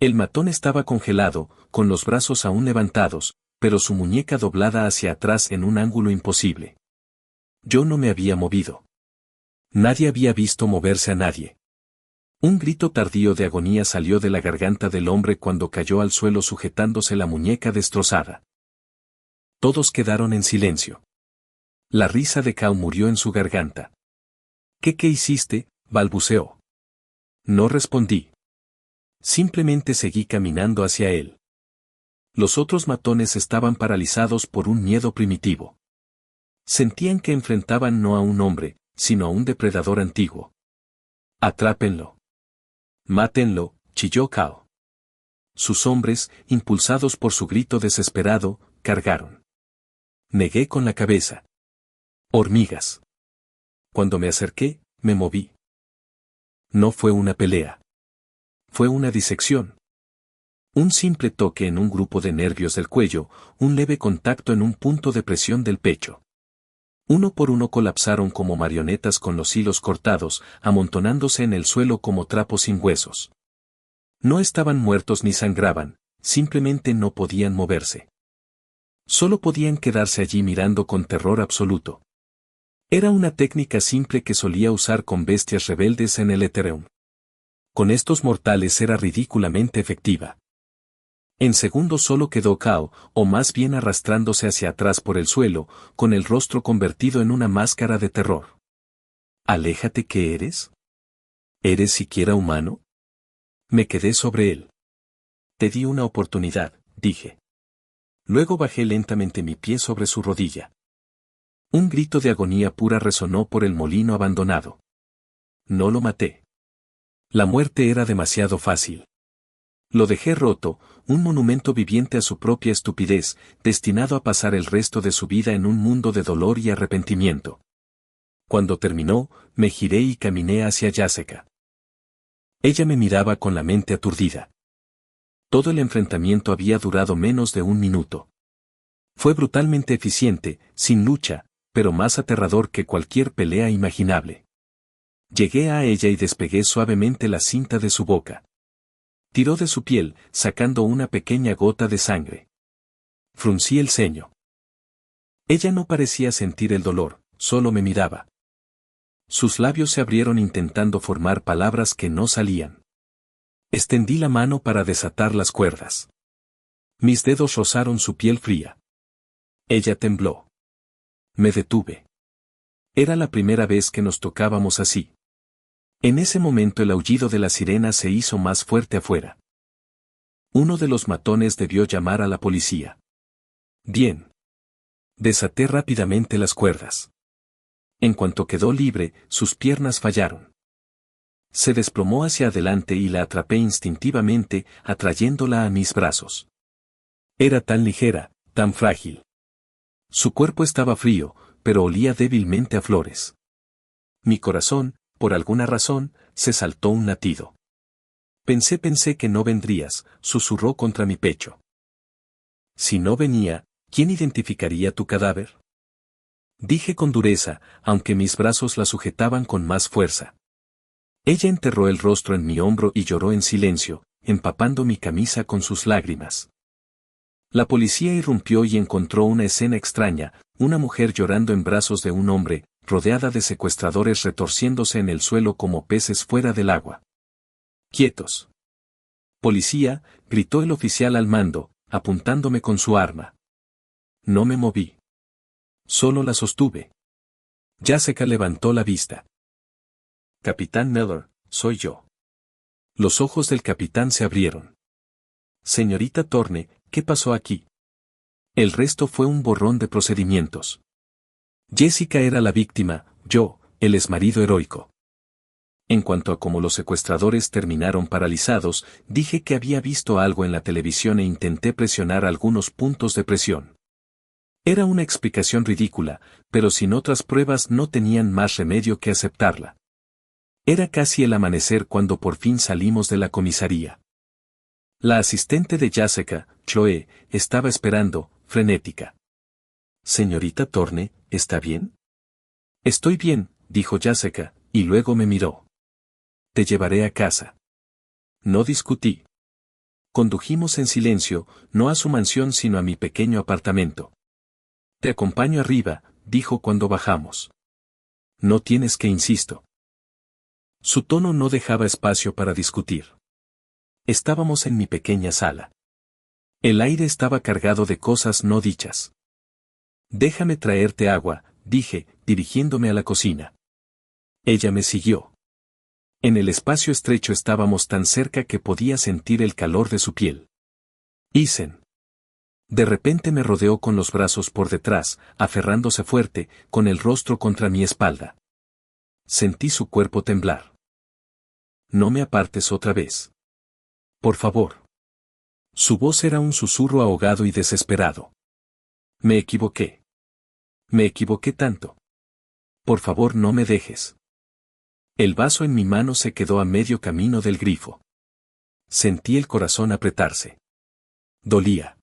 El matón estaba congelado, con los brazos aún levantados, pero su muñeca doblada hacia atrás en un ángulo imposible. Yo no me había movido. Nadie había visto moverse a nadie. Un grito tardío de agonía salió de la garganta del hombre cuando cayó al suelo sujetándose la muñeca destrozada. Todos quedaron en silencio. La risa de Kao murió en su garganta. ¿Qué hiciste?, balbuceó. No respondí. Simplemente seguí caminando hacia él. Los otros matones estaban paralizados por un miedo primitivo. Sentían que enfrentaban no a un hombre, sino a un depredador antiguo. Atrápenlo. Mátenlo, chilló Kao. Sus hombres, impulsados por su grito desesperado, cargaron. Negué con la cabeza. Hormigas. Cuando me acerqué, me moví. No fue una pelea. Fue una disección. Un simple toque en un grupo de nervios del cuello, un leve contacto en un punto de presión del pecho. Uno por uno colapsaron como marionetas con los hilos cortados, amontonándose en el suelo como trapos sin huesos. No estaban muertos ni sangraban, simplemente no podían moverse. Solo podían quedarse allí mirando con terror absoluto. Era una técnica simple que solía usar con bestias rebeldes en el Ethereum. Con estos mortales era ridículamente efectiva. En segundos solo quedó Kao, o más bien arrastrándose hacia atrás por el suelo, con el rostro convertido en una máscara de terror. Aléjate, ¿qué eres? ¿Eres siquiera humano? Me quedé sobre él. Te di una oportunidad, dije. Luego bajé lentamente mi pie sobre su rodilla. Un grito de agonía pura resonó por el molino abandonado. No lo maté. La muerte era demasiado fácil. Lo dejé roto, un monumento viviente a su propia estupidez, destinado a pasar el resto de su vida en un mundo de dolor y arrepentimiento. Cuando terminó, me giré y caminé hacia Jessica. Ella me miraba con la mente aturdida. Todo el enfrentamiento había durado menos de un minuto. Fue brutalmente eficiente, sin lucha, pero más aterrador que cualquier pelea imaginable. Llegué a ella y despegué suavemente la cinta de su boca. Tiró de su piel, sacando una pequeña gota de sangre. Fruncí el ceño. Ella no parecía sentir el dolor, solo me miraba. Sus labios se abrieron intentando formar palabras que no salían. Extendí la mano para desatar las cuerdas. Mis dedos rozaron su piel fría. Ella tembló. Me detuve. Era la primera vez que nos tocábamos así. En ese momento el aullido de la sirena se hizo más fuerte afuera. Uno de los matones debió llamar a la policía. Bien. Desaté rápidamente las cuerdas. En cuanto quedó libre, sus piernas fallaron. Se desplomó hacia adelante y la atrapé instintivamente, atrayéndola a mis brazos. Era tan ligera, tan frágil. Su cuerpo estaba frío, pero olía débilmente a flores. Mi corazón, por alguna razón, se saltó un latido. Pensé que no vendrías, susurró contra mi pecho. Si no venía, ¿quién identificaría tu cadáver? Dije con dureza, aunque mis brazos la sujetaban con más fuerza. Ella enterró el rostro en mi hombro y lloró en silencio, empapando mi camisa con sus lágrimas. La policía irrumpió y encontró una escena extraña, una mujer llorando en brazos de un hombre, rodeada de secuestradores retorciéndose en el suelo como peces fuera del agua. ¡Quietos! Policía, gritó el oficial al mando, apuntándome con su arma. No me moví. Solo la sostuve. Jessica levantó la vista. Capitán Miller, soy yo. Los ojos del capitán se abrieron. Señorita Thorne, ¿qué pasó aquí? El resto fue un borrón de procedimientos. Jessica era la víctima, yo, el exmarido heroico. En cuanto a cómo los secuestradores terminaron paralizados, dije que había visto algo en la televisión e intenté presionar algunos puntos de presión. Era una explicación ridícula, pero sin otras pruebas no tenían más remedio que aceptarla. Era casi el amanecer cuando por fin salimos de la comisaría. La asistente de Jessica, Chloe, estaba esperando, frenética. Señorita Thorne, ¿está bien? Estoy bien, dijo Jessica, y luego me miró. Te llevaré a casa. No discutí. Condujimos en silencio, no a su mansión sino a mi pequeño apartamento. Te acompaño arriba, dijo cuando bajamos. No tienes que insisto. Su tono no dejaba espacio para discutir. Estábamos en mi pequeña sala. El aire estaba cargado de cosas no dichas. Déjame traerte agua, dije, dirigiéndome a la cocina. Ella me siguió. En el espacio estrecho estábamos tan cerca que podía sentir el calor de su piel. Isen. De repente me rodeó con los brazos por detrás, aferrándose fuerte, con el rostro contra mi espalda. Sentí su cuerpo temblar. No me apartes otra vez. Por favor. Su voz era un susurro ahogado y desesperado. Me equivoqué. Me equivoqué tanto. Por favor, no me dejes. El vaso en mi mano se quedó a medio camino del grifo. Sentí el corazón apretarse. Dolía.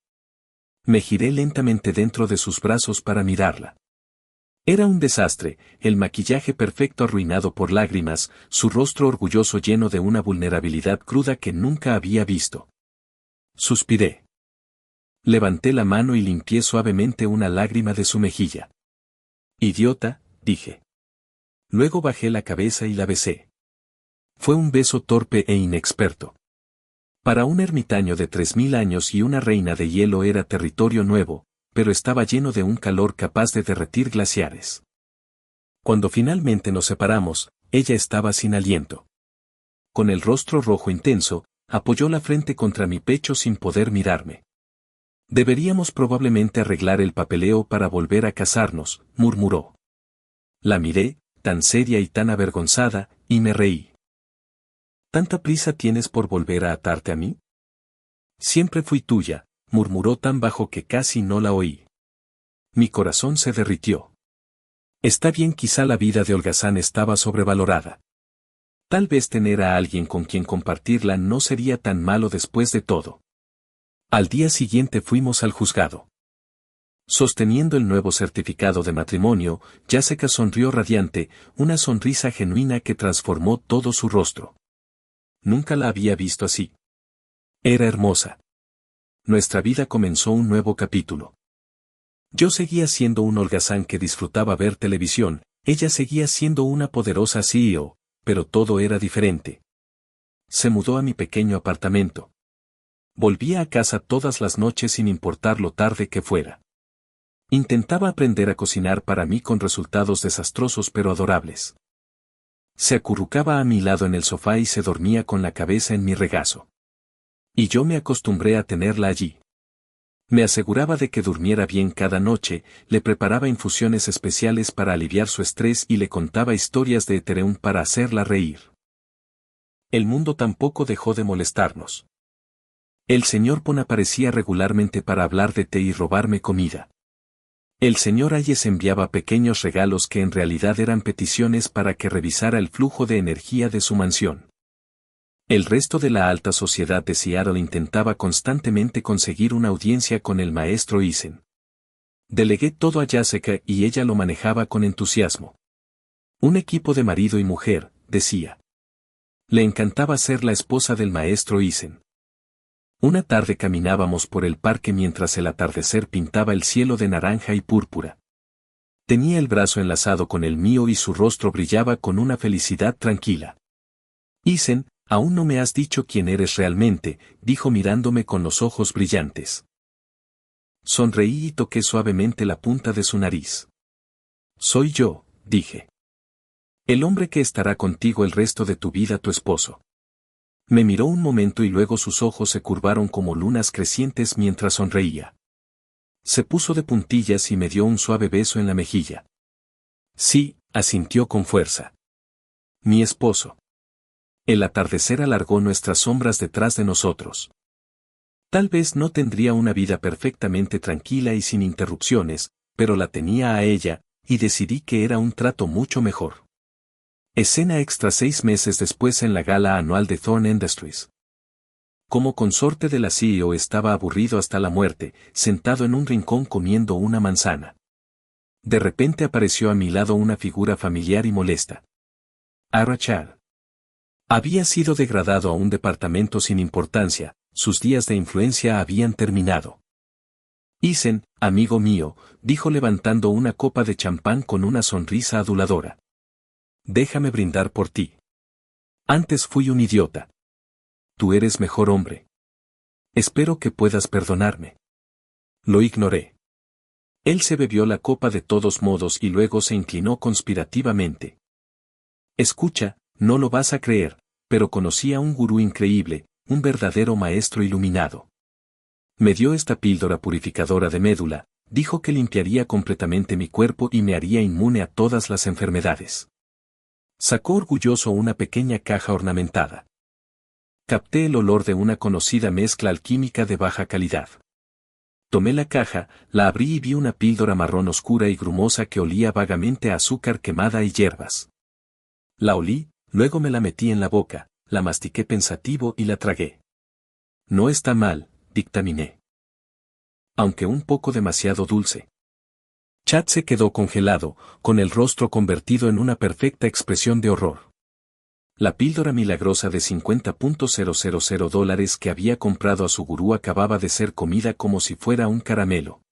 Me giré lentamente dentro de sus brazos para mirarla. Era un desastre, el maquillaje perfecto arruinado por lágrimas, su rostro orgulloso lleno de una vulnerabilidad cruda que nunca había visto. Suspiré. Levanté la mano y limpié suavemente una lágrima de su mejilla. Idiota, dije. Luego bajé la cabeza y la besé. Fue un beso torpe e inexperto. Para un ermitaño de 3000 años y una reina de hielo era territorio nuevo, pero estaba lleno de un calor capaz de derretir glaciares. Cuando finalmente nos separamos, ella estaba sin aliento. Con el rostro rojo intenso, apoyó la frente contra mi pecho sin poder mirarme. Deberíamos probablemente arreglar el papeleo para volver a casarnos, murmuró. La miré, tan seria y tan avergonzada, y me reí. ¿Tanta prisa tienes por volver a atarte a mí? Siempre fui tuya, murmuró tan bajo que casi no la oí. Mi corazón se derritió. Está bien, quizá la vida de holgazán estaba sobrevalorada. Tal vez tener a alguien con quien compartirla no sería tan malo después de todo. Al día siguiente fuimos al juzgado. Sosteniendo el nuevo certificado de matrimonio, Jessica sonrió radiante, una sonrisa genuina que transformó todo su rostro. Nunca la había visto así. Era hermosa. Nuestra vida comenzó un nuevo capítulo. Yo seguía siendo un holgazán que disfrutaba ver televisión, ella seguía siendo una poderosa CEO, pero todo era diferente. Se mudó a mi pequeño apartamento. Volvía a casa todas las noches sin importar lo tarde que fuera. Intentaba aprender a cocinar para mí con resultados desastrosos pero adorables. Se acurrucaba a mi lado en el sofá y se dormía con la cabeza en mi regazo. Y yo me acostumbré a tenerla allí. Me aseguraba de que durmiera bien cada noche, le preparaba infusiones especiales para aliviar su estrés y le contaba historias de Ethereum para hacerla reír. El mundo tampoco dejó de molestarnos. El señor Pon aparecía regularmente para hablar de té y robarme comida. El señor Hayes enviaba pequeños regalos que en realidad eran peticiones para que revisara el flujo de energía de su mansión. El resto de la alta sociedad de Seattle intentaba constantemente conseguir una audiencia con el maestro Eisen. Delegué todo a Jessica y ella lo manejaba con entusiasmo. Un equipo de marido y mujer, decía. Le encantaba ser la esposa del maestro Eisen. Una tarde caminábamos por el parque mientras el atardecer pintaba el cielo de naranja y púrpura. Tenía el brazo enlazado con el mío y su rostro brillaba con una felicidad tranquila. Eisen, aún no me has dicho quién eres realmente, dijo mirándome con los ojos brillantes. Sonreí y toqué suavemente la punta de su nariz. Soy yo, dije. El hombre que estará contigo el resto de tu vida, tu esposo. Me miró un momento y luego sus ojos se curvaron como lunas crecientes mientras sonreía. Se puso de puntillas y me dio un suave beso en la mejilla. Sí, asintió con fuerza. Mi esposo. El atardecer alargó nuestras sombras detrás de nosotros. Tal vez no tendría una vida perfectamente tranquila y sin interrupciones, pero la tenía a ella, y decidí que era un trato mucho mejor. Escena extra 6 meses después en la gala anual de Thorne Industries. Como consorte de la CEO estaba aburrido hasta la muerte, sentado en un rincón comiendo una manzana. De repente apareció a mi lado una figura familiar y molesta. Arachar. Había sido degradado a un departamento sin importancia, sus días de influencia habían terminado. Eisen, amigo mío, dijo levantando una copa de champán con una sonrisa aduladora. Déjame brindar por ti. Antes fui un idiota. Tú eres mejor hombre. Espero que puedas perdonarme. Lo ignoré. Él se bebió la copa de todos modos y luego se inclinó conspirativamente. Escucha, no lo vas a creer, pero conocí a un gurú increíble, un verdadero maestro iluminado. Me dio esta píldora purificadora de médula, dijo que limpiaría completamente mi cuerpo y me haría inmune a todas las enfermedades. Sacó orgulloso una pequeña caja ornamentada. Capté el olor de una conocida mezcla alquímica de baja calidad. Tomé la caja, la abrí y vi una píldora marrón oscura y grumosa que olía vagamente a azúcar quemada y hierbas. La olí, luego me la metí en la boca, la mastiqué pensativo y la tragué. No está mal, dictaminé. Aunque un poco demasiado dulce. Chad se quedó congelado, con el rostro convertido en una perfecta expresión de horror. La píldora milagrosa de $50,000 que había comprado a su gurú acababa de ser comida como si fuera un caramelo.